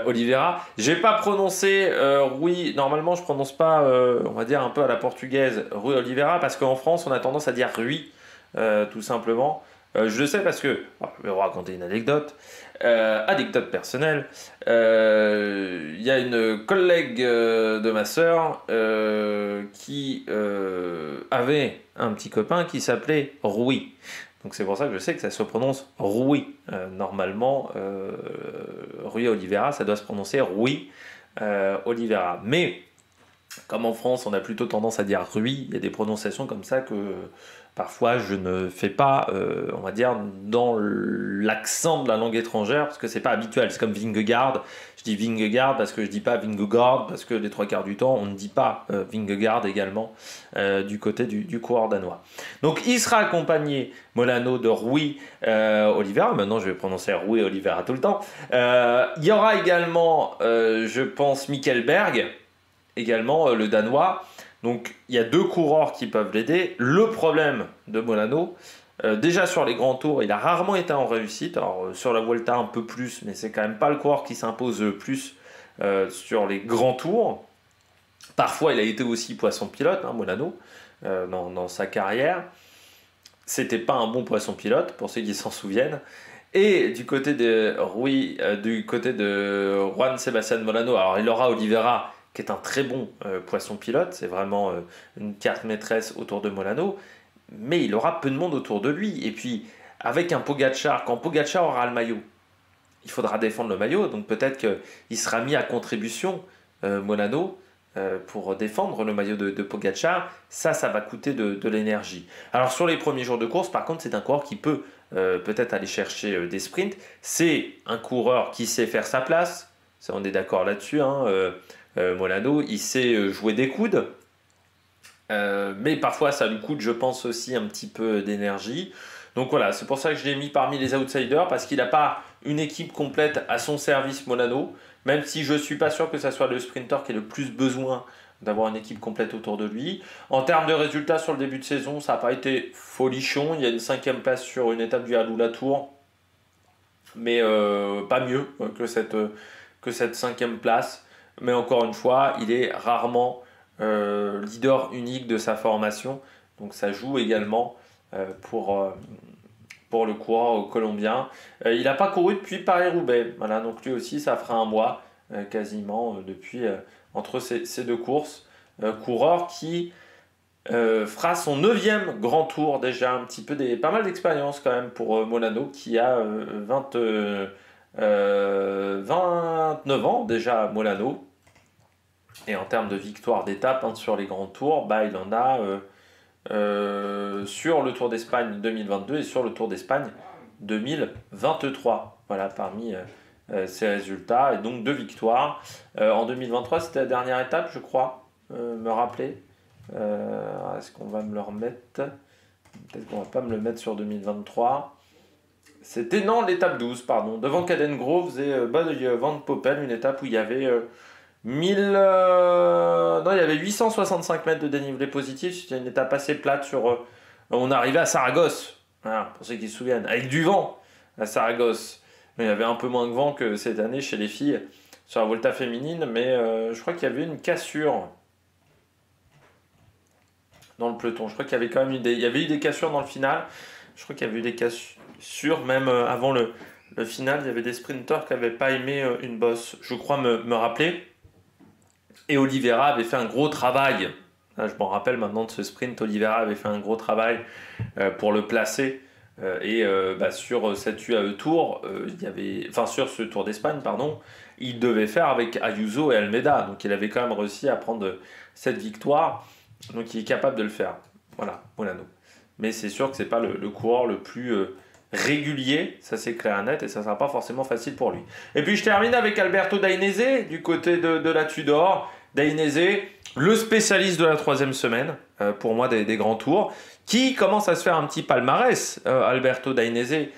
Oliveira. J'ai pas prononcé Rui, normalement je prononce pas, on va dire un peu à la portugaise, Rui Oliveira, parce qu'en France on a tendance à dire Rui, tout simplement. Je le sais parce que, je vais vous raconter une anecdote, anecdote personnelle. Il y a une collègue de ma sœur qui avait un petit copain qui s'appelait Rui. Donc c'est pour ça que je sais que ça se prononce Rui. Normalement, Rui Oliveira, ça doit se prononcer Rui Oliveira. Mais comme en France, on a plutôt tendance à dire Rui, il y a des prononciations comme ça que parfois je ne fais pas, on va dire, dans l'accent de la langue étrangère, parce que c'est pas habituel. C'est comme Vingegaard. Je dis Vingegaard parce que je dis pas Vingegaard, parce que les 3 quarts du temps, on ne dit pas Vingegaard également du côté du coureur danois. Donc il sera accompagné, Molano, de Rui Oliveira. Maintenant, je vais prononcer Rui Oliveira tout le temps. Il y aura également, je pense, Mikkelberg, également le danois. Donc il y a 2 coureurs qui peuvent l'aider. Le problème de Molano, déjà sur les grands tours, il a rarement été en réussite. Alors sur la Vuelta un peu plus, mais c'est quand même pas le coureur qui s'impose plus sur les grands tours. Parfois il a été aussi poisson pilote, hein, Molano, dans sa carrière. C'était pas un bon poisson pilote, pour ceux qui s'en souviennent. Et du côté de Juan Sebastián Molano, alors il aura Oliveira, qui est un très bon poisson pilote, c'est vraiment une carte maîtresse autour de Molano, mais il aura peu de monde autour de lui. Et puis, avec un Pogacar, quand Pogacar aura le maillot, il faudra défendre le maillot, donc peut-être qu'il sera mis à contribution, Molano, pour défendre le maillot de Pogacar. Ça va coûter de l'énergie. Alors sur les premiers jours de course, par contre, c'est un coureur qui peut peut-être aller chercher des sprints. C'est un coureur qui sait faire sa place, ça, on est d'accord là-dessus, hein. Molano, il sait jouer des coudes, mais parfois ça lui coûte, je pense, aussi un petit peu d'énergie. Donc voilà, c'est pour ça que je l'ai mis parmi les outsiders, parce qu'il n'a pas une équipe complète à son service, Molano, même si je ne suis pas sûr que ça soit le sprinter qui ait le plus besoin d'avoir une équipe complète autour de lui. En termes de résultats sur le début de saison, ça n'a pas été folichon. Il y a une 5e place sur une étape du Alula-Tour, mais pas mieux que cette 5e place. Mais encore une fois, il est rarement leader unique de sa formation. Donc ça joue également pour le coureur colombien. Il n'a pas couru depuis Paris-Roubaix. Voilà, donc lui aussi, ça fera un mois quasiment depuis entre ces deux courses. Coureur qui fera son 9e grand tour déjà, un petit peu pas mal d'expérience quand même pour Molano qui a 29 ans déjà Molano. Et en termes de victoire d'étape sur les grands tours, bah, il en a sur le Tour d'Espagne 2022 et sur le Tour d'Espagne 2023. Voilà, parmi ces résultats. Et donc 2 victoires. En 2023, c'était la dernière étape, je crois, me rappeler. Est-ce qu'on va me le remettre? Peut-être qu'on va pas me le mettre sur 2023. C'était, non, l'étape 12, pardon. Devant Caden Groves et Bad Van Poppel, une étape où il y avait... non, il y avait 865 mètres de dénivelé positif. C'était une étape assez plate sur. On arrivait à Saragosse, voilà, pour ceux qui se souviennent, avec du vent à Saragosse. Mais il y avait un peu moins de vent que cette année chez les filles sur la Volta féminine. Mais je crois qu'il y avait une cassure dans le peloton. Je crois qu'il y avait quand même il y avait eu des cassures dans le final. Je crois qu'il y avait eu des cassures même avant le final. Il y avait des sprinteurs qui n'avaient pas aimé une bosse. Je crois me rappeler. Et Oliveira avait fait un gros travail. Là, je m'en rappelle maintenant de ce sprint. Oliveira avait fait un gros travail pour le placer. Sur cette UAE Tour, sur ce Tour d'Espagne, pardon, il devait faire avec Ayuso et Almeida. Donc il avait quand même réussi à prendre cette victoire. Donc il est capable de le faire. Voilà, Molano. Mais c'est sûr que c'est pas le coureur le plus régulier, ça c'est clair et net, et ça sera pas forcément facile pour lui. Et puis je termine avec Alberto Dainese du côté de la Tudor. Dainese, le spécialiste de la 3e semaine, pour moi des grands tours, qui commence à se faire un petit palmarès, Alberto Dainese,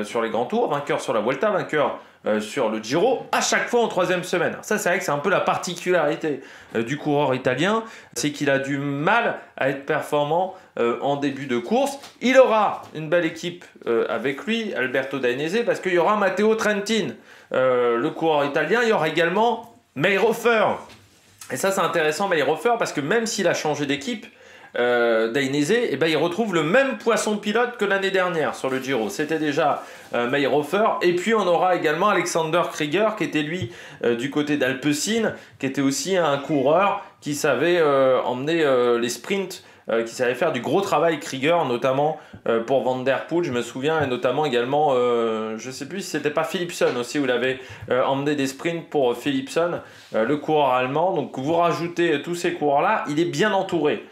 sur les grands tours, vainqueur sur la Vuelta, vainqueur sur le Giro, à chaque fois en 3e semaine. Ça, c'est vrai que c'est un peu la particularité du coureur italien, c'est qu'il a du mal à être performant en début de course. Il aura une belle équipe avec lui, Alberto Dainese, parce qu'il y aura Matteo Trentin, le coureur italien. Il y aura également Mayhofer. Et ça, c'est intéressant, Mayhofer, parce que même s'il a changé d'équipe, Dainese, il retrouve le même poisson pilote que l'année dernière sur le Giro. C'était déjà Mayhofer. Et puis on aura également Alexander Krieger, qui était lui du côté d'Alpecin, qui était aussi un coureur qui savait emmener les sprints, qui savait faire du gros travail. Krieger, notamment pour Van Der Poel, je me souviens, et notamment également, je ne sais plus si c'était pas Philipsen aussi, où il avait emmené des sprints pour Philipsen, le coureur allemand. Donc vous rajoutez tous ces coureurs-là, il est bien entouré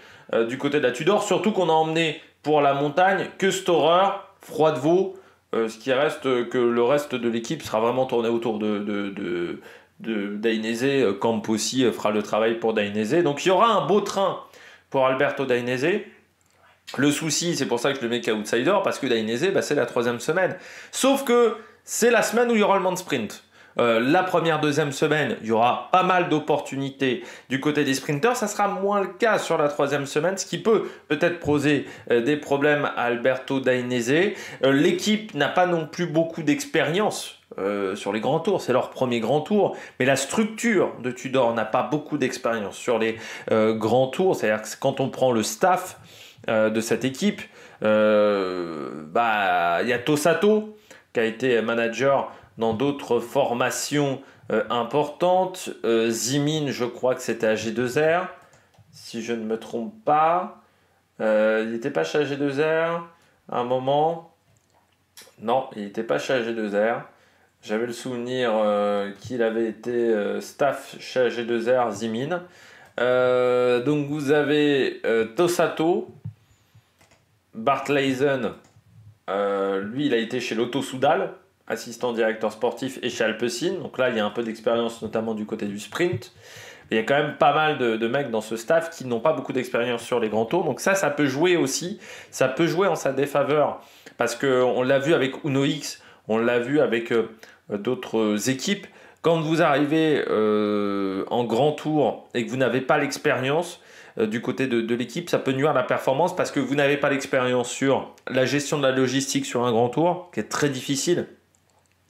du côté de la Tudor, surtout qu'on a emmené pour la montagne que Storer, Froidevaux, ce qui reste que le reste de l'équipe sera vraiment tourné autour de Dainese. Camp aussi fera le travail pour Dainese. Donc il y aura un beau train pour Alberto Dainese. Le souci, c'est pour ça que je le mets qu'outsider, parce que Dainese, c'est la 3e semaine. Sauf que c'est la semaine où il y aura le Mans Sprint. La première, 2e semaine, il y aura pas mal d'opportunités du côté des sprinters. Ça sera moins le cas sur la 3e semaine, ce qui peut peut-être poser des problèmes à Alberto Dainese. L'équipe n'a pas non plus beaucoup d'expérience sur les grands tours. C'est leur premier grand tour. Mais la structure de Tudor n'a pas beaucoup d'expérience sur les grands tours. C'est-à-dire que quand on prend le staff de cette équipe, il y a Tosato, qui a été manager dans d'autres formations importantes. Zimin, je crois que c'était à G2R, si je ne me trompe pas. Il n'était pas chez AG2R à un moment. Non, il n'était pas chez AG2R. J'avais le souvenir qu'il avait été staff chez AG2R, Zimin. Donc vous avez Tosato, Bart Leisen, lui il a été chez Lotto Soudal, assistant directeur sportif, et chez Alpecin. Donc là, il y a un peu d'expérience, notamment du côté du sprint. Il y a quand même pas mal de mecs dans ce staff qui n'ont pas beaucoup d'expérience sur les grands tours. Donc ça peut jouer aussi. Ça peut jouer en sa défaveur. Parce qu'on l'a vu avec Uno X, on l'a vu avec d'autres équipes. Quand vous arrivez en grand tour et que vous n'avez pas l'expérience du côté de l'équipe, ça peut nuire à la performance parce que vous n'avez pas l'expérience sur la gestion de la logistique sur un grand tour, qui est très difficile.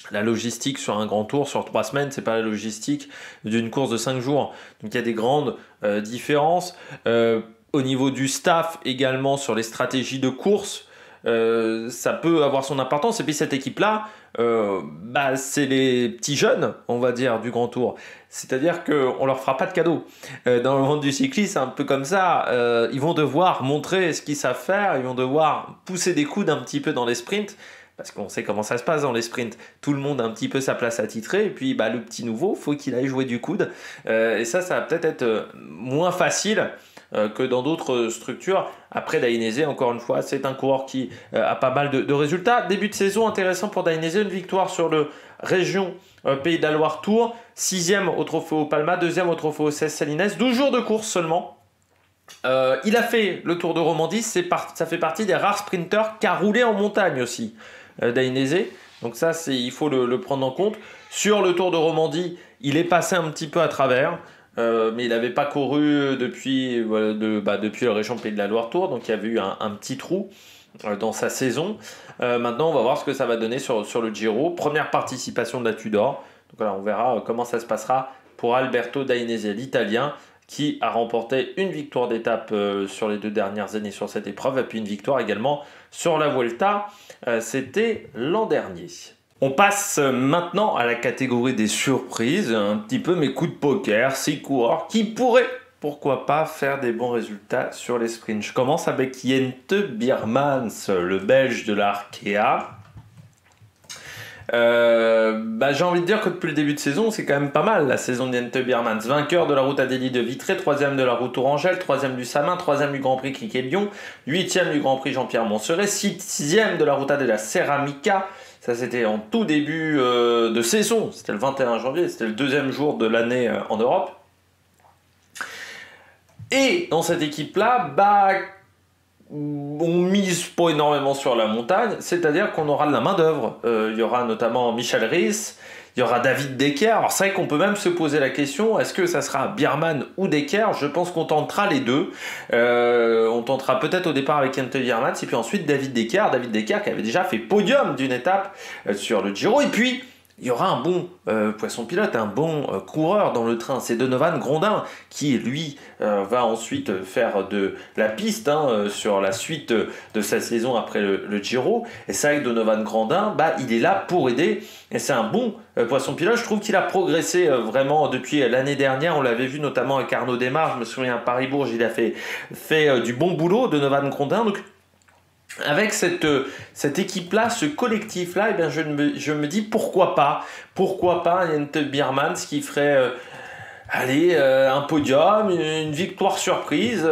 La logistique sur un grand tour sur 3 semaines, c'est pas la logistique d'une course de 5 jours. Donc il y a des grandes différences. Au niveau du staff également sur les stratégies de course, ça peut avoir son importance. Et puis cette équipe-là, c'est les petits jeunes, on va dire, du grand tour. C'est-à-dire qu'on leur fera pas de cadeau. Dans le monde du cyclisme, c'est un peu comme ça. Ils vont devoir montrer ce qu'ils savent faire. Ils vont devoir pousser des coudes un petit peu dans les sprints. Parce qu'on sait comment ça se passe dans les sprints. Tout le monde a un petit peu sa place attitrée. Et puis le petit nouveau, faut qu'il aille jouer du coude. Et ça va peut-être être moins facile que dans d'autres structures. Après, Dainese, encore une fois, c'est un coureur qui a pas mal de résultats. Début de saison intéressant pour Dainese, une victoire sur le région Pays de la Loire Tour, 6e au Trofeo Palma, 2e au Trofeo Cesc Salines, 12 jours de course seulement. Il a fait le Tour de Romandie, ça fait partie des rares sprinteurs qui a roulé en montagne aussi, Dainese. Donc ça, il faut le prendre en compte. Sur le Tour de Romandie, il est passé un petit peu à travers. Mais il n'avait pas couru depuis la région Pays de la Loire Tour, donc il y avait eu un petit trou dans sa saison. Maintenant, on va voir ce que ça va donner sur le Giro. Première participation de la Tudor. Donc voilà, on verra comment ça se passera pour Alberto Dainese, l'Italien, qui a remporté une victoire d'étape sur les 2 dernières années sur cette épreuve, et puis une victoire également sur la Vuelta. C'était l'an dernier. On passe maintenant à la catégorie des surprises, un petit peu mes coups de poker, 6 coureurs qui pourraient, pourquoi pas, faire des bons résultats sur les sprints. Je commence avec Jente Biermans, le Belge de l'Arkea. J'ai envie de dire que depuis le début de saison, c'est quand même pas mal la saison de Jente Biermans. Vainqueur de la route Adélie de Vitré, 3e de la route Tourangelle, 3e du Samin, 3e du Grand Prix Criquet-Lyon, 8e du Grand Prix Jean-Pierre Montserrat, 6e de la route de la Ceramica. Ça, c'était en tout début de saison. C'était le 21 janvier. C'était le 2e jour de l'année en Europe. Et dans cette équipe-là, on mise pas énormément sur la montagne. C'est-à-dire qu'on aura de la main-d'œuvre. Il y aura notamment Michel Riss. Il y aura David Decker. Alors c'est vrai qu'on peut même se poser la question, est-ce que ça sera Biermann ou Decker? Je pense qu'on tentera les deux. On tentera peut-être au départ avec Jente Biermans et puis ensuite David Decker. David Decker qui avait déjà fait podium d'une étape sur le Giro. Et puis il y aura un bon poisson pilote, un bon coureur dans le train. C'est Donovan Grondin qui, lui, va ensuite faire de la piste sur la suite de sa saison après le Giro. Et c'est vrai que Donovan Grondin, il est là pour aider. Et c'est un bon poisson pilote. Je trouve qu'il a progressé vraiment depuis l'année dernière. On l'avait vu notamment avec Arnaud Démare. Je me souviens à Paris-Bourges, il a fait du bon boulot, Donovan Grondin. Donc, avec cette équipe-là, ce collectif-là, je me dis pourquoi pas Jente Biermans qui ferait un podium, une victoire surprise,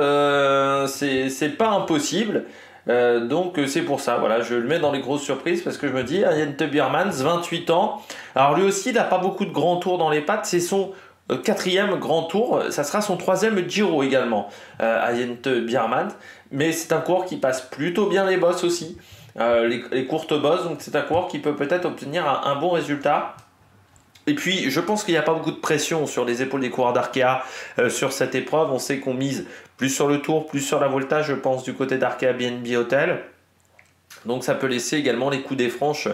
c'est pas impossible. Donc c'est pour ça, voilà, je le mets dans les grosses surprises parce que je me dis, Jente Biermans, 28 ans, alors lui aussi il n'a pas beaucoup de grands tours dans les pattes, c'est son 4e grand tour, ça sera son 3e Giro également à Jente Biermans. Mais c'est un coureur qui passe plutôt bien les bosses aussi, les courtes bosses, donc c'est un coureur qui peut peut-être obtenir un bon résultat. Et puis je pense qu'il n'y a pas beaucoup de pression sur les épaules des coureurs d'Arkea sur cette épreuve. On sait qu'on mise plus sur le Tour, plus sur la Volta, je pense du côté d'Arkea BNB Hotel. Donc ça peut laisser également les coups des franches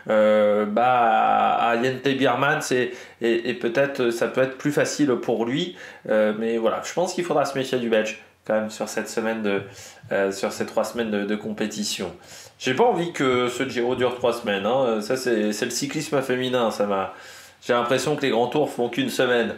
à Jente Biermans et peut-être ça peut être plus facile pour lui. Mais voilà, je pense qu'il faudra se méfier du Belge quand même sur cette semaine sur ces 3 semaines de compétition. J'ai pas envie que ce Giro dure 3 semaines. Ça c'est le cyclisme féminin. J'ai l'impression que les grands tours font qu'une semaine.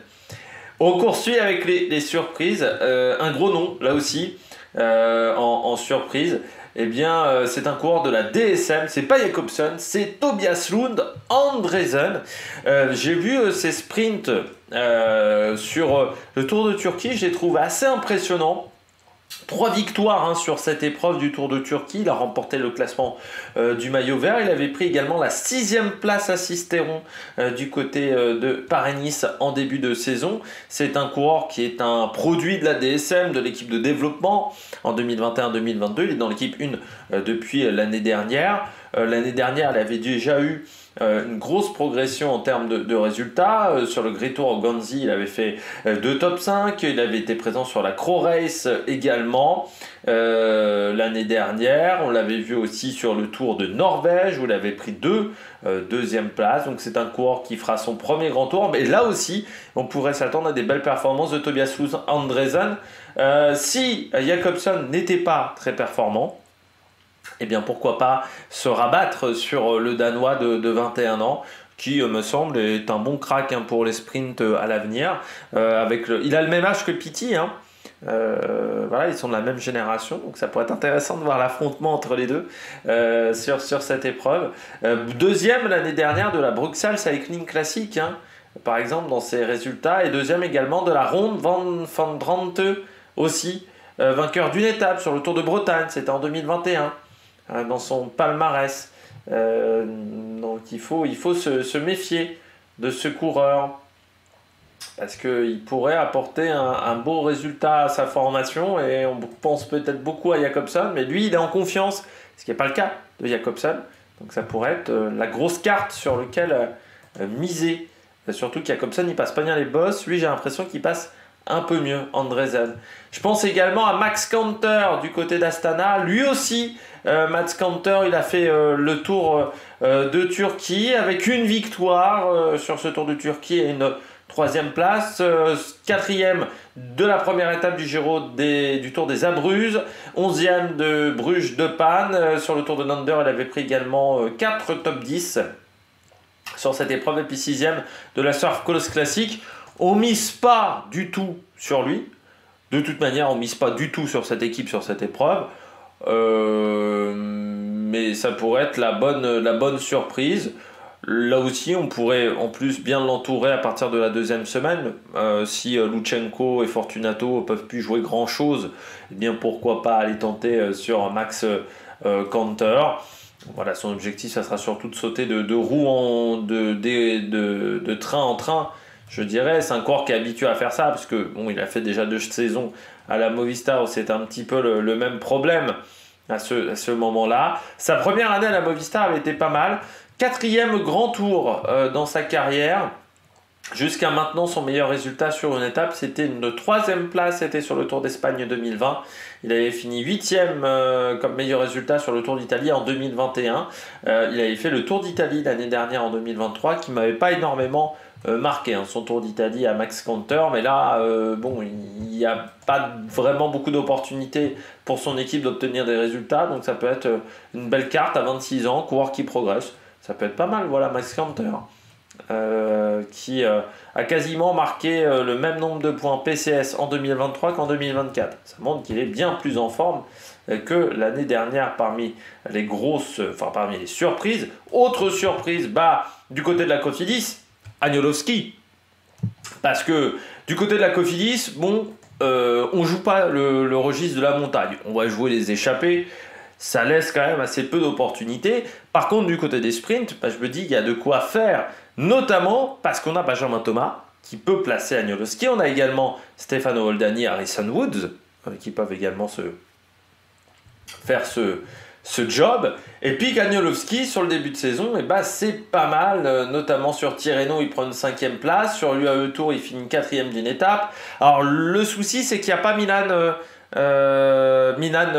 On poursuit avec les surprises. Un gros nom là aussi en surprise. Eh bien, c'est un coureur de la DSM, c'est pas Jacobsen, c'est Tobias Lund Andresen. J'ai vu ses sprints sur le Tour de Turquie, je les trouve assez impressionnants. 3 victoires sur cette épreuve du Tour de Turquie. Il a remporté le classement du maillot vert. Il avait pris également la 6e place à Sisteron du côté de Paris-Nice en début de saison. C'est un coureur qui est un produit de la DSM, de l'équipe de développement en 2021-2022. Il est dans l'équipe 1 depuis l'année dernière. L'année dernière, il avait déjà eu une grosse progression en termes de résultats. Sur le Great Tour Ganzi, il avait fait 2 top 5, il avait été présent sur la Crow Race également l'année dernière. On l'avait vu aussi sur le Tour de Norvège où il avait pris deuxième place. Donc c'est un coureur qui fera son premier grand tour. Mais là aussi, on pourrait s'attendre à des belles performances de Tobias Luz Andresen. Si Jakobsen n'était pas très performant, eh bien pourquoi pas se rabattre sur le Danois de 21 ans qui me semble est un bon crack pour les sprints à l'avenir. Il a le même âge que Pitty, hein. Voilà, ils sont de la même génération, donc ça pourrait être intéressant de voir l'affrontement entre les deux sur cette épreuve. Deuxième l'année dernière de la Bruxelles Cycling Classic, hein, par exemple dans ses résultats, et deuxième également de la Ronde van Drenthe aussi, vainqueur d'une étape sur le Tour de Bretagne, c'était en 2021. Dans son palmarès. Donc il faut se méfier de ce coureur parce qu'il pourrait apporter un beau résultat à sa formation et on pense peut-être beaucoup à Jakobsen, mais lui il est en confiance, ce qui n'est pas le cas de Jakobsen. Donc ça pourrait être la grosse carte sur laquelle miser. Surtout que Jakobsen il passe pas bien les bosses, lui j'ai l'impression qu'il passe un peu mieux, Andresen. Je pense également à Max Kanter du côté d'Astana. Lui aussi, Max Kanter, il a fait le Tour de Turquie avec une victoire sur ce Tour de Turquie et une troisième place. Quatrième de la première étape du Giro du Tour des Abruzzes. 11e de Bruges de Panne. Sur le Tour de Nander, il avait pris également 4 top 10 sur cette épreuve. Et puis 6e de la Surf Coast Classic. On mise pas du tout sur lui. De toute manière, on mise pas du tout sur cette équipe, sur cette épreuve. Mais ça pourrait être la bonne surprise. Là aussi, on pourrait en plus bien l'entourer à partir de la deuxième semaine. Si Lutsenko et Fortunato peuvent plus jouer grand-chose, eh bien pourquoi pas aller tenter sur Max Kanter. Voilà, son objectif, ça sera surtout de sauter de roue de train en train. Je dirais, c'est un coureur qui est habitué à faire ça, parce que bon, il a fait déjà 2 saisons à la Movistar où c'était un petit peu le même problème à ce moment-là. Sa première année à la Movistar avait été pas mal. 4e grand tour dans sa carrière. Jusqu'à maintenant, son meilleur résultat sur une étape, c'était une 3e place, c'était sur le Tour d'Espagne 2020. Il avait fini 8e comme meilleur résultat sur le Tour d'Italie en 2021. Il avait fait le Tour d'Italie l'année dernière en 2023, qui ne m'avait pas énormément marqué, hein, son Tour d'Italie à Max Kanter, mais là, bon, il n'y a pas vraiment beaucoup d'opportunités pour son équipe d'obtenir des résultats, donc ça peut être une belle carte à 26 ans, coureur qui progresse, ça peut être pas mal, voilà, Max Kanter, qui a quasiment marqué le même nombre de points PCS en 2023 qu'en 2024. Ça montre qu'il est bien plus en forme que l'année dernière parmi les surprises. Autre surprise, du côté de la Cofidis, Agnolowski, parce que du côté de la Cofidis, on joue pas le registre de la montagne, on va jouer les échappées, ça laisse quand même assez peu d'opportunités. Par contre, du côté des sprints, je me dis qu'il y a de quoi faire, notamment parce qu'on a Benjamin Thomas qui peut placer Agnolowski, on a également Stefano Oldani et Harrison Woods qui peuvent également faire ce job. Et puis Agnolowski sur le début de saison, c'est pas mal, notamment sur Tirreno il prend une 5e place, sur l'UAE Tour il finit 4e d'une étape. Alors le souci c'est qu'il n'y a pas Milan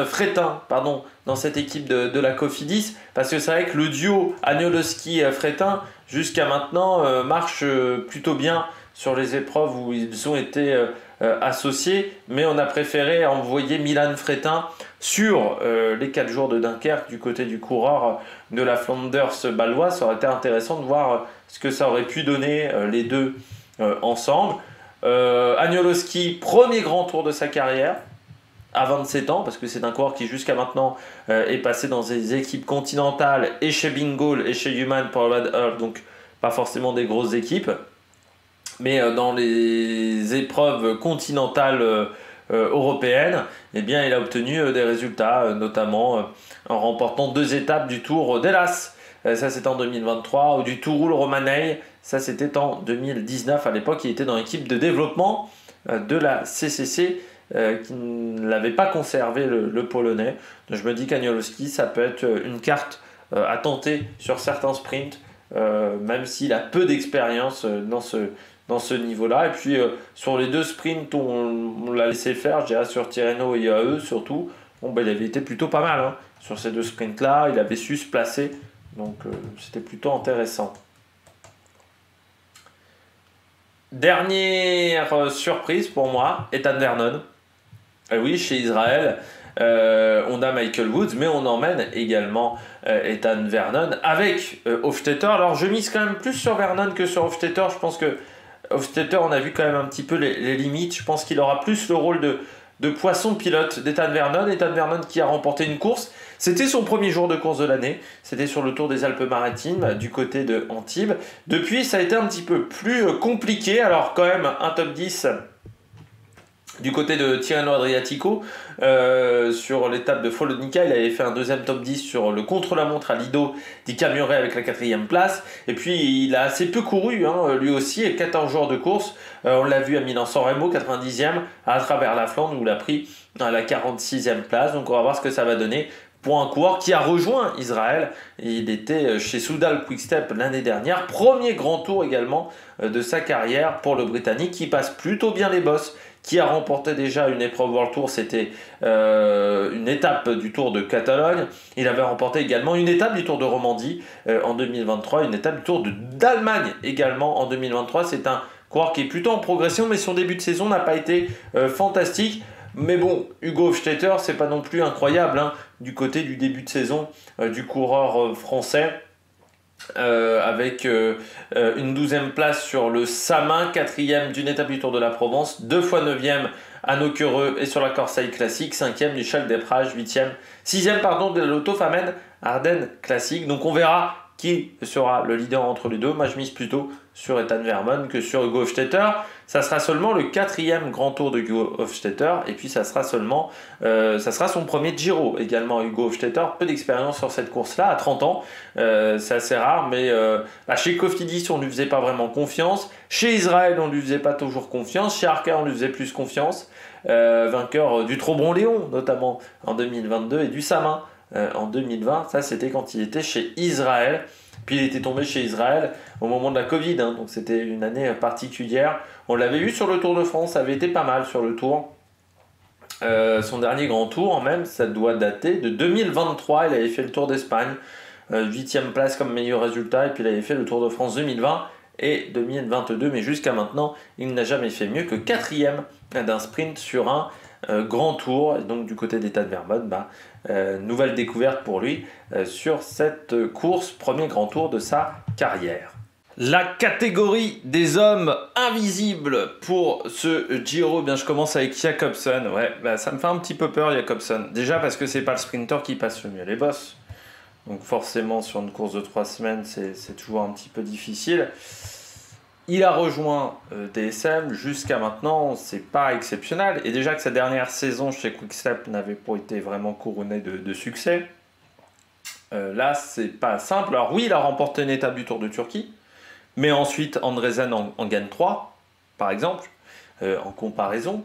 Fretin dans cette équipe de la Cofidis, parce que c'est vrai que le duo Agnolowski-Fretin jusqu'à maintenant marche plutôt bien sur les épreuves où ils ont été associés, mais on a préféré envoyer Milan Fretin sur les 4 jours de Dunkerque du côté du coureur de la Flanders baloise. Ça aurait été intéressant de voir ce que ça aurait pu donner les deux ensemble. Agnolowski, premier grand tour de sa carrière à 27 ans, parce que c'est un coureur qui jusqu'à maintenant est passé dans des équipes continentales et chez Bingol et chez Human Powered Earth, donc pas forcément des grosses équipes, mais dans les épreuves continentales européennes, il a obtenu des résultats, notamment en remportant 2 étapes du Tour d'Hellas. Ça c'était en 2023, ou du Tourul Romanei, ça c'était en 2019. À l'époque, il était dans l'équipe de développement de la CCC qui ne l'avait pas conservé, le Polonais. Donc je me dis qu'Agnolowski, ça peut être une carte à tenter sur certains sprints même s'il a peu d'expérience dans ce niveau-là. Et puis sur les 2 sprints, on l'a laissé faire, je dirais sur Tirreno et UAE surtout. Bon, il avait été plutôt pas mal hein. Sur ces 2 sprints-là, il avait su se placer, donc c'était plutôt intéressant. Dernière surprise pour moi, Ethan Vernon. Oui, chez Israël, on a Michael Woods, mais on emmène également Ethan Vernon avec Hofstetter. Alors je mise quand même plus sur Vernon que sur Hofstetter. Je pense que Hofstetter, on a vu quand même un petit peu les limites. Je pense qu'il aura plus le rôle de poisson pilote d'Ethan Vernon. Ethan Vernon qui a remporté une course. C'était son premier jour de course de l'année. C'était sur le Tour des Alpes-Maritimes du côté de Antibes. Depuis, ça a été un petit peu plus compliqué. Alors quand même, un top 10 du côté de Tirreno Adriatico, sur l'étape de Follonica, il avait fait un 2e top 10 sur le contre-la-montre à Lido di Camioret avec la 4e place. Et puis il a assez peu couru, hein, lui aussi, et 14 jours de course. On l'a vu à Milan-San Remo, 90e, à travers la Flandre, où il a pris la 46e place. Donc on va voir ce que ça va donner pour un coureur qui a rejoint Israël. Il était chez Soudal Quick-Step l'année dernière. Premier grand tour également de sa carrière pour le Britannique, qui passe plutôt bien les bosses, qui a remporté déjà une épreuve World Tour, c'était une étape du Tour de Catalogne. Il avait remporté également une étape du Tour de Romandie en 2023, une étape du Tour d'Allemagne également en 2023. C'est un coureur qui est plutôt en progression, mais son début de saison n'a pas été fantastique. Mais bon, Hugo Hofstetter, c'est pas non plus incroyable hein, du côté du début de saison du coureur français. Avec une 12e place sur le Samin, 4e d'une étape du Tour de la Provence, 2 fois 9e à Nocquereux et sur la Corsaille Classique, 5e du Chalk d'Eprage, 6e pardon, de l'Auto-Famen Ardennes Classique. Donc on verra qui sera le leader entre les deux. Moi je mise plutôt sur Ethan Vernon que sur Hugo Hofstetter. Ça sera seulement le 4e grand tour de Hugo Hofstetter et puis ça sera son premier Giro également. Hugo Hofstetter, peu d'expérience sur cette course-là, à 30 ans, c'est assez rare, mais chez Cofidis on ne lui faisait pas vraiment confiance, chez Israël on ne lui faisait pas toujours confiance, chez Arca on lui faisait plus confiance, vainqueur du Trobron-Léon notamment en 2022 et du Samin en 2020, ça c'était quand il était chez Israël. Puis il était tombé chez Israël au moment de la Covid, hein, donc c'était une année particulière. On l'avait vu sur le Tour de France, ça avait été pas mal sur le Tour. Son dernier grand tour, même, ça doit dater de 2023. Il avait fait le Tour d'Espagne, 8e place comme meilleur résultat, et puis il avait fait le Tour de France 2020 et 2022. Mais jusqu'à maintenant, il n'a jamais fait mieux que 4e d'un sprint sur un grand tour. Et donc du côté d'Ethan Vernon, nouvelle découverte pour lui sur cette course, premier grand tour de sa carrière. La catégorie des hommes invisibles pour ce Giro, je commence avec Jakobsen. Ouais, ça me fait un petit peu peur Jakobsen. Déjà parce que c'est pas le sprinter qui passe le mieux les bosses. Donc forcément sur une course de 3 semaines, c'est toujours un petit peu difficile. Il a rejoint DSM, jusqu'à maintenant, c'est pas exceptionnel. Et déjà que sa dernière saison chez Quick-Step n'avait pas été vraiment couronnée de succès. Là, c'est pas simple. Alors oui, il a remporté une étape du Tour de Turquie. Mais ensuite, Andresen en gagne 3, par exemple, en comparaison.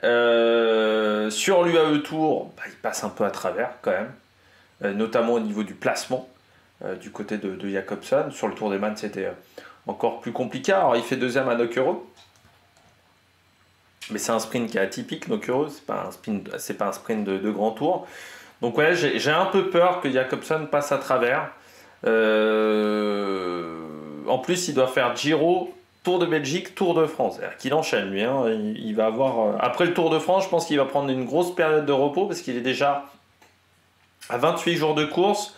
Sur l'UAE Tour, il passe un peu à travers quand même, notamment au niveau du placement du côté de Jakobsen. Sur le Tour des Man, c'était encore plus compliqué. Alors, il fait 2e à Nocquereux. Mais c'est un sprint qui est atypique, Nocquereux. C'est pas un sprint de grand tour. Donc, ouais, j'ai un peu peur que Jakobsen passe à travers. En plus, il doit faire Giro, Tour de Belgique, Tour de France. C'est-à-dire qu'il enchaîne, lui. Hein. Il va avoir... Après le Tour de France, je pense qu'il va prendre une grosse période de repos parce qu'il est déjà à 28 jours de course.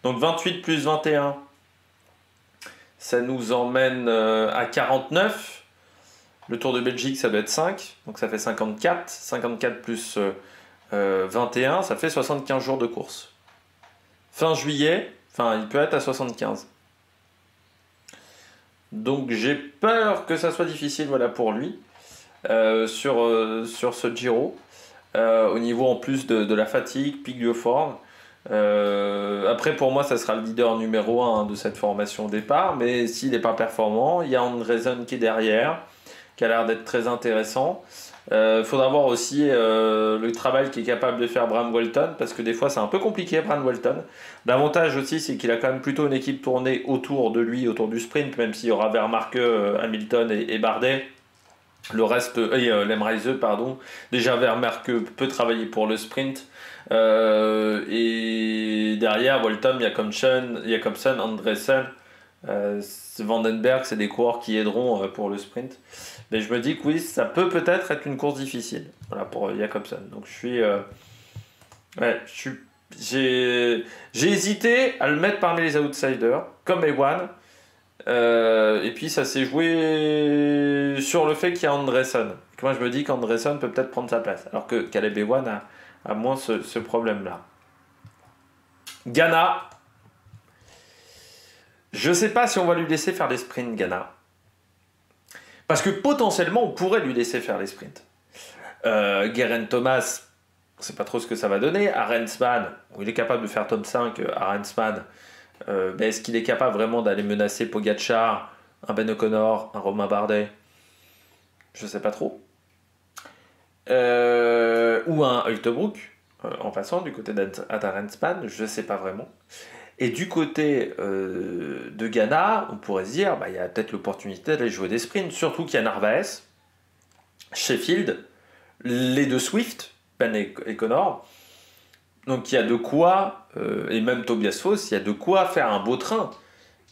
Donc 28 plus 21, ça nous emmène à 49. Le Tour de Belgique, ça doit être 5. Donc ça fait 54. 54 plus 21, ça fait 75 jours de course. Fin juillet, il peut être à 75. Donc j'ai peur que ça soit difficile pour lui sur ce Giro. Au niveau en plus de la fatigue, pic de forme. Après pour moi ça sera le leader numéro 1 de cette formation au départ, mais s'il n'est pas performant, il y a Andresen qui est derrière, qui a l'air d'être très intéressant. Faudra voir aussi le travail qu'est capable de faire Bram Walton, parce que des fois c'est un peu compliqué Bram Walton. L'avantage aussi c'est qu'il a quand même plutôt une équipe tournée autour de lui, autour du sprint, même s'il y aura Vermarke, Hamilton et Bardet. Le reste, Lemreise, pardon. Déjà Vermarke peut travailler pour le sprint. Et derrière Walton, Jacobsen, Andresen, Vandenberg, c'est des coureurs qui aideront pour le sprint. Mais je me dis que oui, ça peut peut-être être une course difficile, voilà, pour Jacobsen. Donc j'ai hésité à le mettre parmi les outsiders, comme Ewan. Et puis ça s'est joué sur le fait qu'il y a Andresen. Moi je me dis qu'Andresen peut peut-être prendre sa place, alors que Caleb Ewan a moins ce problème-là. Ghana. Je sais pas si on va lui laisser faire les sprints, Ghana. Parce que potentiellement, on pourrait lui laisser faire les sprints. Geraint Thomas, on ne sait pas trop ce que ça va donner. Arensman, il est capable de faire top 5, Arensman. Mais est-ce qu'il est capable vraiment d'aller menacer Pogacar, un Ben O'Connor, un Romain Bardet? Je ne sais pas trop. Ou un Hültebroek, en passant du côté d'Arensman, je ne sais pas vraiment. Et du côté de Ghana, on pourrait se dire, il y a peut-être l'opportunité d'aller jouer des sprints, surtout qu'il y a Narvaez, Sheffield, les deux Swift, Ben et Connor. Donc il y a de quoi, et même Tobias Foss, il y a de quoi faire un beau train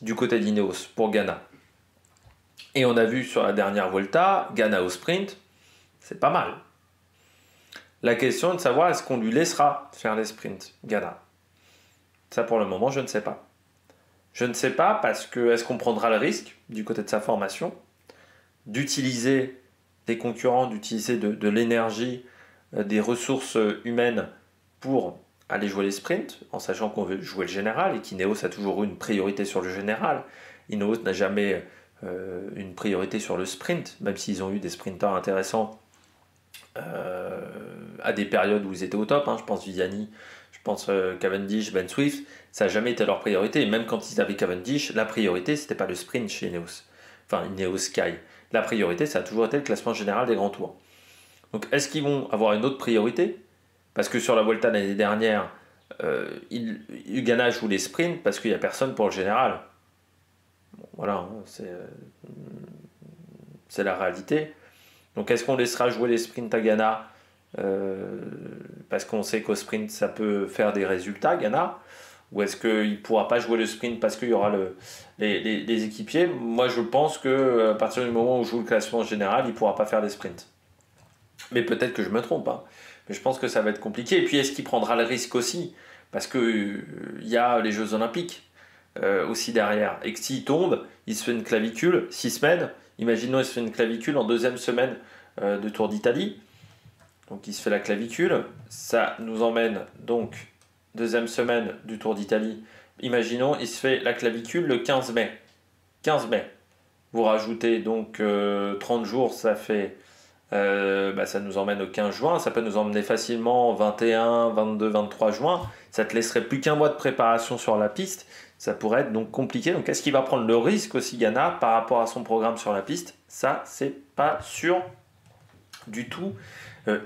du côté d'Ineos pour Ghana. Et on a vu sur la dernière Volta, Ghana au sprint, c'est pas mal. La question est de savoir est-ce qu'on lui laissera faire les sprints, Ghana. Ça, pour le moment, je ne sais pas. Je ne sais pas parce que est-ce qu'on prendra le risque, du côté de sa formation, d'utiliser des concurrents, d'utiliser de l'énergie, des ressources humaines pour aller jouer les sprints, en sachant qu'on veut jouer le général et qu'Ineos a toujours eu une priorité sur le général. Ineos n'a jamais une priorité sur le sprint, même s'ils ont eu des sprinteurs intéressants à des périodes où ils étaient au top. Je pense Viviani, je pense Cavendish, Ben Swift, ça n'a jamais été leur priorité. Et même quand ils avaient Cavendish, la priorité, c'était pas le sprint chez Ineos. Enfin, Ineos Sky. La priorité, ça a toujours été le classement général des grands tours. Donc, est-ce qu'ils vont avoir une autre priorité? Parce que sur la Volta l'année dernière, Ghana joue les sprints parce qu'il n'y a personne pour le général. Bon, voilà, c'est la réalité. Donc, est-ce qu'on laissera jouer les sprints à Ghana parce qu'on sait qu'au sprint, ça peut faire des résultats, Ghana? Ou est-ce qu'il ne pourra pas jouer le sprint parce qu'il y aura les équipiers? Moi, je pense qu'à partir du moment où on joue le classement général, il ne pourra pas faire des sprints. Mais peut-être que je me trompe. Mais je pense que ça va être compliqué. Et puis, est-ce qu'il prendra le risque aussi? Parce qu'il y a les Jeux Olympiques aussi derrière. Et que s'il tombe, il se fait une clavicule, 6 semaines. Imaginons, il se fait une clavicule en deuxième semaine de Tour d'Italie. Donc, il se fait la clavicule. Ça nous emmène donc deuxième semaine du Tour d'Italie. Imaginons, il se fait la clavicule le 15 mai. 15 mai. Vous rajoutez donc 30 jours, ça fait... ça nous emmène au 15 juin. Ça peut nous emmener facilement 21, 22, 23 juin. Ça te laisserait plus qu'un mois de préparation sur la piste. Ça pourrait être donc compliqué. Donc, est-ce qu'il va prendre le risque aussi, Ghana, par rapport à son programme sur la piste? Ça, c'est pas sûr du tout.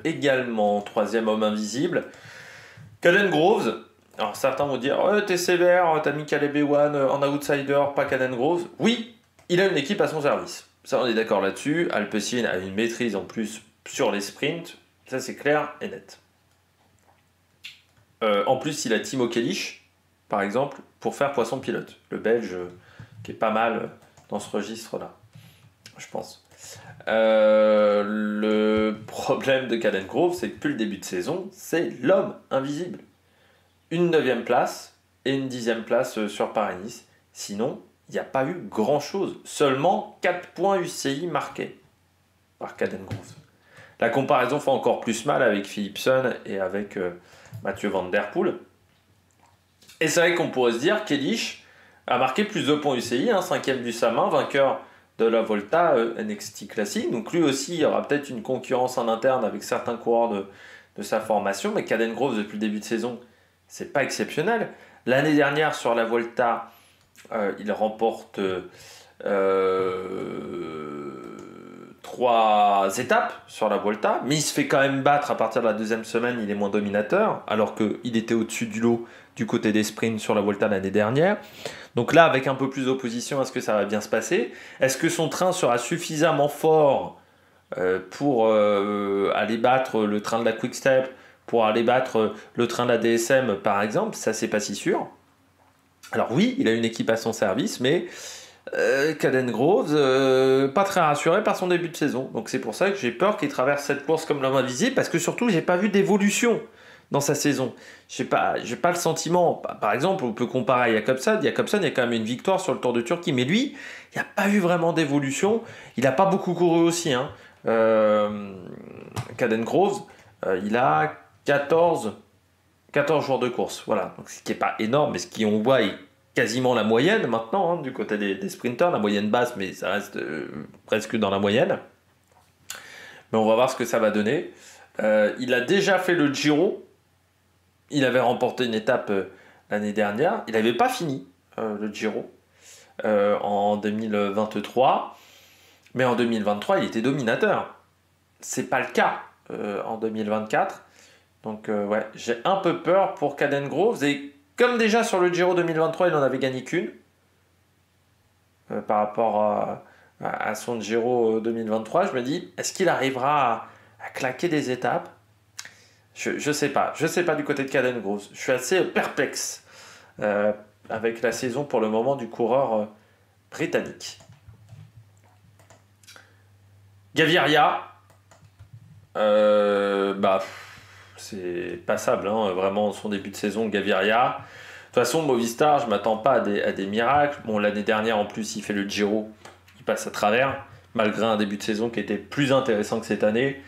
Également, troisième homme invisible, Caden Groves. Alors certains vont dire t'es sévère, t'as mis Caleb Ewan en outsider, pas Caden Groves. Oui, il a une équipe à son service. Ça, on est d'accord là-dessus. Alpecin a une maîtrise en plus sur les sprints. Ça, c'est clair et net. En plus, il a Timo Kellich, par exemple, pour faire poisson pilote. Le Belge, qui est pas mal dans ce registre-là, je pense. Le problème de Caden Groves, c'est que depuis le début de saison, c'est l'homme invisible. Une 9e place et une 10e place sur Paris-Nice. Sinon, il n'y a pas eu grand-chose. Seulement 4 points UCI marqués par Caden Groves. La comparaison fait encore plus mal avec Philipsen et avec Mathieu Van Der Poel. Et c'est vrai qu'on pourrait se dire qu'Elish a marqué plus de points UCI, 5e du Samin, vainqueur de la Volta NXT Classic. Donc lui aussi, il y aura peut-être une concurrence en interne avec certains coureurs de sa formation. Mais Caden Groves, depuis le début de saison, c'est pas exceptionnel. L'année dernière, sur la Volta, il remporte 3 3 étapes sur la Vuelta, mais il se fait quand même battre à partir de la deuxième semaine, il est moins dominateur, alors qu'il était au-dessus du lot du côté des sprints sur la Vuelta l'année dernière. Donc là, avec un peu plus d'opposition, est-ce que ça va bien se passer? Est-ce que son train sera suffisamment fort pour aller battre le train de la Quick Step, pour aller battre le train de la DSM par exemple? Ça, c'est pas si sûr. Alors oui, il a une équipe à son service, mais Caden Groves, pas très rassuré par son début de saison. Donc c'est pour ça que j'ai peur qu'il traverse cette course comme l'homme invisible, parce que surtout, j'ai pas vu d'évolution dans sa saison. J'ai pas le sentiment. Par exemple, on peut comparer à Jakobsen. Jakobsen, il y a quand même une victoire sur le Tour de Turquie, mais lui, il n'y a pas eu vraiment d'évolution. Il n'a pas beaucoup couru aussi. Caden Groves, il a 14 jours de course. Voilà. Donc, ce qui n'est pas énorme, mais ce qu'on voit est quasiment la moyenne maintenant, du côté des sprinters. La moyenne basse, mais ça reste presque dans la moyenne. Mais on va voir ce que ça va donner. Il a déjà fait le Giro. Il avait remporté une étape l'année dernière. Il n'avait pas fini le Giro en 2023. Mais en 2023, il était dominateur. C'est pas le cas en 2024. Donc ouais, j'ai un peu peur pour Caden Groves. Et comme déjà sur le Giro 2023, il n'en avait gagné qu'une par rapport à son Giro 2023, je me dis, est-ce qu'il arrivera à claquer des étapes? Je sais pas. Je sais pas du côté de Caden Groves. Je suis assez perplexe avec la saison pour le moment du coureur britannique. Gaviria, c'est passable, vraiment son début de saison, Gaviria. De toute façon, Movistar, je ne m'attends pas à des miracles. Bon, l'année dernière, en plus, il fait le Giro, il passe à travers, malgré un début de saison qui était plus intéressant que cette année.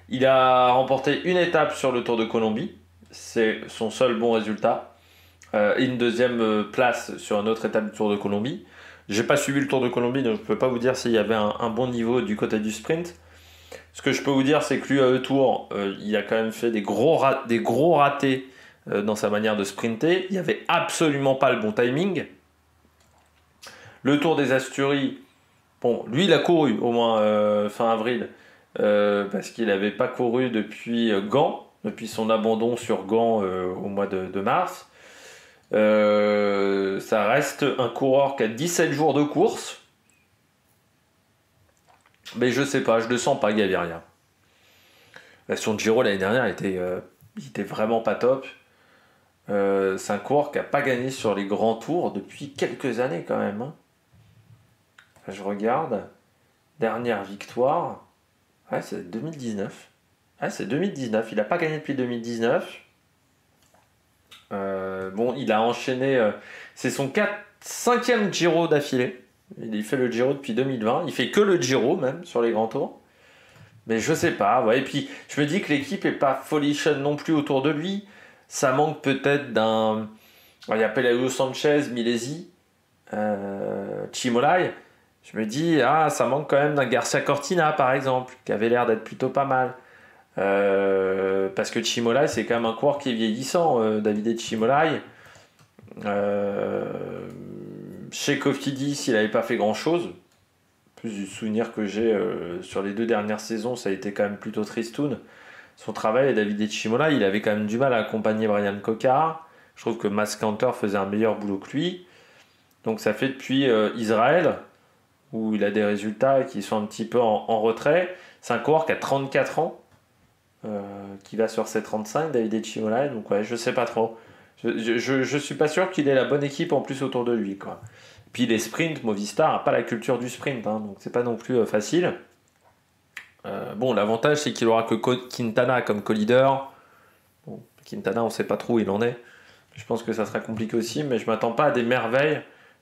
Il a remporté une étape sur le Tour de Colombie, c'est son seul bon résultat. Et une deuxième place sur une autre étape du Tour de Colombie. J'ai pas suivi le Tour de Colombie, donc je ne peux pas vous dire s'il y avait un bon niveau du côté du sprint. Ce que je peux vous dire, c'est que lui, à E-Tour, il a quand même fait des gros ratés dans sa manière de sprinter. Il n'y avait absolument pas le bon timing. Le Tour des Asturies, bon, lui, il a couru au moins fin avril, parce qu'il n'avait pas couru depuis Gand, depuis son abandon sur Gand au mois de mars. Ça reste un coureur qui a 17 jours de course. Mais je sais pas, je le sens pas, Gaviria. Son Giro l'année dernière il était vraiment pas top. C'est un coureur qui n'a pas gagné sur les grands tours depuis quelques années quand même. Je regarde. Dernière victoire. Ouais, c'est 2019. Ouais, c'est 2019. Il n'a pas gagné depuis 2019. Bon, il a enchaîné. C'est son 5e Giro d'affilée. Il fait le Giro depuis 2020. Il fait que le Giro même sur les grands tours. Mais je sais pas. Ouais. Et puis je me dis que l'équipe est pas folichonne non plus autour de lui. Ça manque peut-être d'un. Il y a Pelayo Sanchez, Milesi, Chimolai. Je me dis, ça manque quand même d'un Garcia Cortina par exemple, qui avait l'air d'être plutôt pas mal. Parce que Chimolai, c'est quand même un coureur qui est vieillissant, Davide Chimolai. Chez Cofidis, il n'avait pas fait grand chose. Plus du souvenir que j'ai sur les 2 dernières saisons, ça a été quand même plutôt tristoun. Son travail, et Davide Chimolai, il avait quand même du mal à accompagner Brian Cocard. Je trouve que Mass Canter faisait un meilleur boulot que lui. Donc ça fait depuis Israël, où il a des résultats qui sont un petit peu en retrait. C'est un coureur qui a 34 ans, qui va sur ses 35, Davide Chimolai. Donc ouais, je sais pas trop. Je suis pas sûr qu'il ait la bonne équipe en plus autour de lui, quoi. Puis les sprints, Movistar n'a pas la culture du sprint, donc c'est pas non plus facile. Bon, l'avantage c'est qu'il aura que Quintana comme co-leader. Bon, Quintana, on sait pas trop où il en est. Je pense que ça sera compliqué aussi, mais je m'attends pas à des merveilles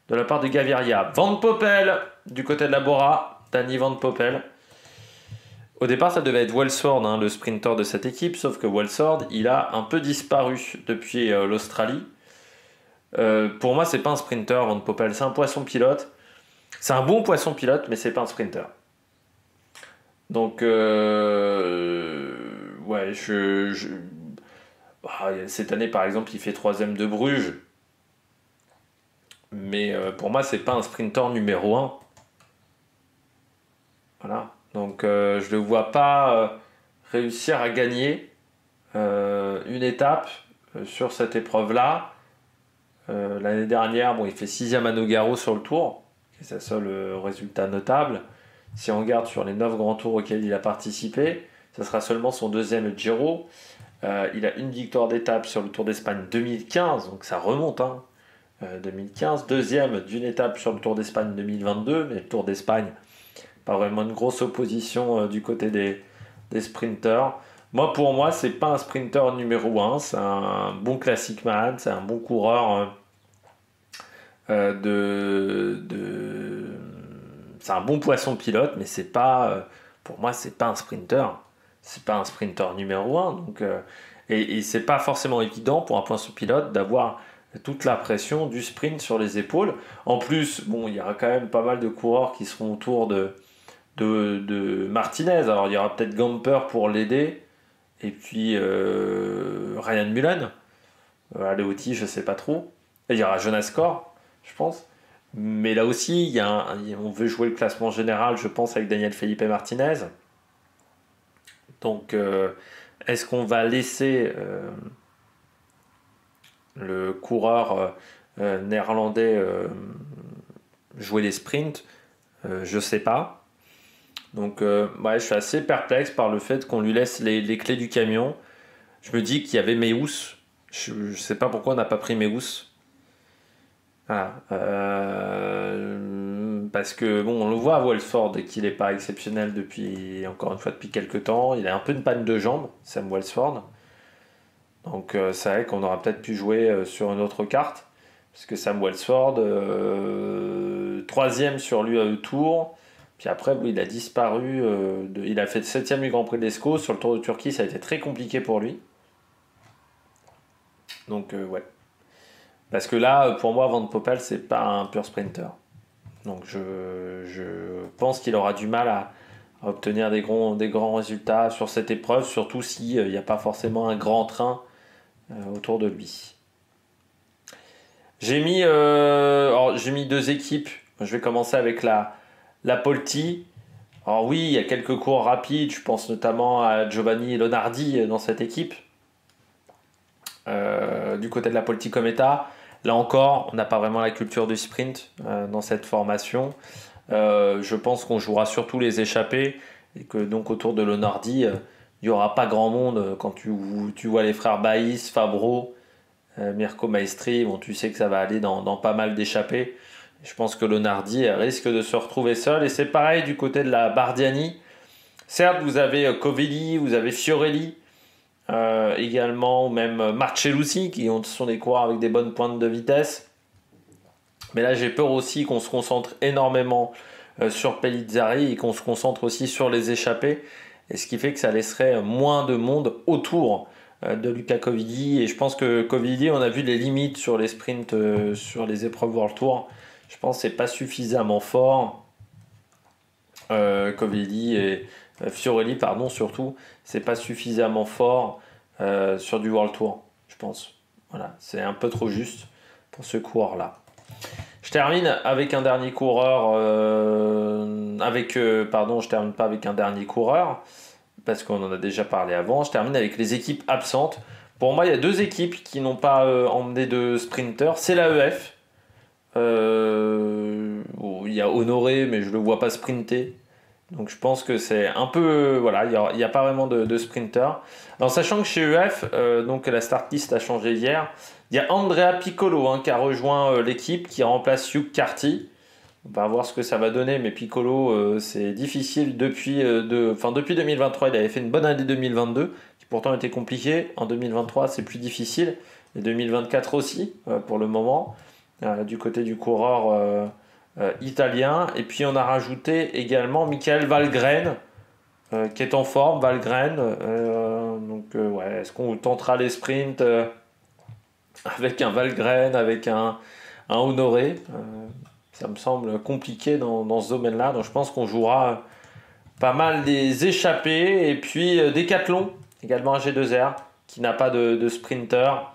de la part de Gaviria. Van Poppel, du côté de la Bora, Danny Van Poppel. Au départ, ça devait être Walsford, le sprinter de cette équipe, sauf que Walsford, il a un peu disparu depuis l'Australie. Pour moi, c'est pas un sprinter, Van Poppel, c'est un poisson pilote. C'est un bon poisson pilote, mais c'est pas un sprinter. Donc, ouais, cette année, par exemple, il fait 3ème de Bruges. Mais pour moi, c'est pas un sprinter numéro 1. Voilà. Donc je ne le vois pas réussir à gagner une étape sur cette épreuve-là. L'année dernière, bon, il fait 6e à Nogaro sur le tour, c'est le seul résultat notable. Si on regarde sur les 9 grands tours auxquels il a participé, ce sera seulement son deuxième Giro. Il a une victoire d'étape sur le Tour d'Espagne 2015, donc ça remonte. 2015, deuxième d'une étape sur le Tour d'Espagne 2022, mais le Tour d'Espagne, pas vraiment une grosse opposition du côté des sprinters. Pour moi, c'est pas un sprinter numéro 1, c'est un bon classic man, c'est un bon coureur c'est un bon poisson pilote, mais c'est pas, pour moi, c'est pas un sprinter. C'est pas un sprinter numéro 1. Et c'est pas forcément évident pour un poisson pilote d'avoir toute la pression du sprint sur les épaules. En plus, bon, il y aura quand même pas mal de coureurs qui seront autour de Martinez. Alors, il y aura peut-être Gamper pour l'aider. Et puis, Ryan Mullen. Aleotti, je sais pas trop. Et il y aura Jonas Corr, je pense. Mais là aussi, on veut jouer le classement général, je pense, avec Daniel Felipe Martinez. Donc, est-ce qu'on va laisser le coureur néerlandais jouer les sprints? Je sais pas. Donc, je suis assez perplexe par le fait qu'on lui laisse les clés du camion. Je me dis qu'il y avait Meus. Je ne sais pas pourquoi on n'a pas pris Meus. Voilà. Parce que bon, on le voit à Walsford qu'il n'est pas exceptionnel depuis quelques temps. Il a un peu une panne de jambes, Sam Walsford. Donc c'est vrai qu'on aurait peut-être pu jouer sur une autre carte. Parce que Sam Walsford, troisième sur l'UAE Tour. Puis après, il a disparu. Il a fait 7e du Grand Prix de l'Escaut. Sur le Tour de Turquie, ça a été très compliqué pour lui. Donc ouais. Parce que là, pour moi, Van Poppel, c'est pas un pur sprinter. Donc je pense qu'il aura du mal à obtenir des grands résultats sur cette épreuve, surtout s'il n'y a pas forcément un grand train autour de lui. J'ai mis deux équipes. Je vais commencer avec la Polti. Alors oui, il y a quelques cours rapides. Je pense notamment à Giovanni Lonardi dans cette équipe. Du côté de la Polti Cometa. Là encore, on n'a pas vraiment la culture du sprint dans cette formation. Je pense qu'on jouera surtout les échappées et que donc autour de Lonardi, il n'y aura pas grand monde quand tu vois les frères Baïs, Fabro, Mirko Maestri. Bon, tu sais que ça va aller dans pas mal d'échappées. Je pense que Lonardi risque de se retrouver seul. Et c'est pareil du côté de la Bardiani. Certes, vous avez Covelli, vous avez Fiorelli. Également, ou même Marcellucci qui sont des coureurs avec des bonnes pointes de vitesse, mais là j'ai peur aussi qu'on se concentre énormément sur Pellizzari et qu'on se concentre aussi sur les échappées, et ce qui fait que ça laisserait moins de monde autour de Luca Covilli. Et je pense que Covilli, on a vu les limites sur les sprints sur les épreuves World Tour. Je pense que c'est pas suffisamment fort. Covilli et Fiorelli, pardon, surtout, c'est pas suffisamment fort sur du World Tour, je pense. Voilà, c'est un peu trop juste pour ce coureur-là. Je termine avec un dernier coureur. Je termine pas avec un dernier coureur parce qu'on en a déjà parlé avant. Je termine avec les équipes absentes. Pour moi, il y a deux équipes qui n'ont pas emmené de sprinter. C'est l'AEF. Il y a Honoré, mais je le vois pas sprinter. Donc je pense que c'est un peu... Voilà, il n'y a pas vraiment de sprinter. Alors sachant que chez EF, donc la start list a changé hier, il y a Andrea Piccolo qui a rejoint l'équipe, qui remplace Hugh Carty. On va voir ce que ça va donner, mais Piccolo, c'est difficile depuis 2023. Il avait fait une bonne année 2022, qui pourtant était compliquée. En 2023, c'est plus difficile. Et 2024 aussi, pour le moment, du côté du coureur... italien. Et puis on a rajouté également Michael Valgren qui est en forme. Valgren, est-ce qu'on tentera les sprints avec un Valgren, avec un Honoré? Ça me semble compliqué dans ce domaine-là. Donc je pense qu'on jouera pas mal des échappées. Et puis Decathlon, également un G2R qui n'a pas de sprinter.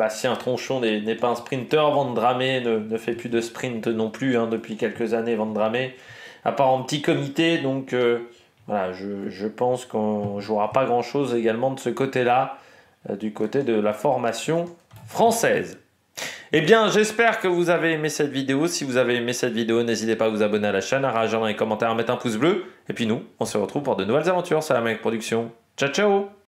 Si un tronchon n'est pas un sprinter, Van Dramé ne fait plus de sprint non plus depuis quelques années. Van Dramé, à part en petit comité. Donc voilà, je pense qu'on jouera pas grand-chose également de ce côté-là, du côté de la formation française. Eh bien, j'espère que vous avez aimé cette vidéo. Si vous avez aimé cette vidéo, n'hésitez pas à vous abonner à la chaîne, à réagir dans les commentaires, à mettre un pouce bleu. Et puis nous, on se retrouve pour de nouvelles aventures sur la Mec Production. Ciao, ciao!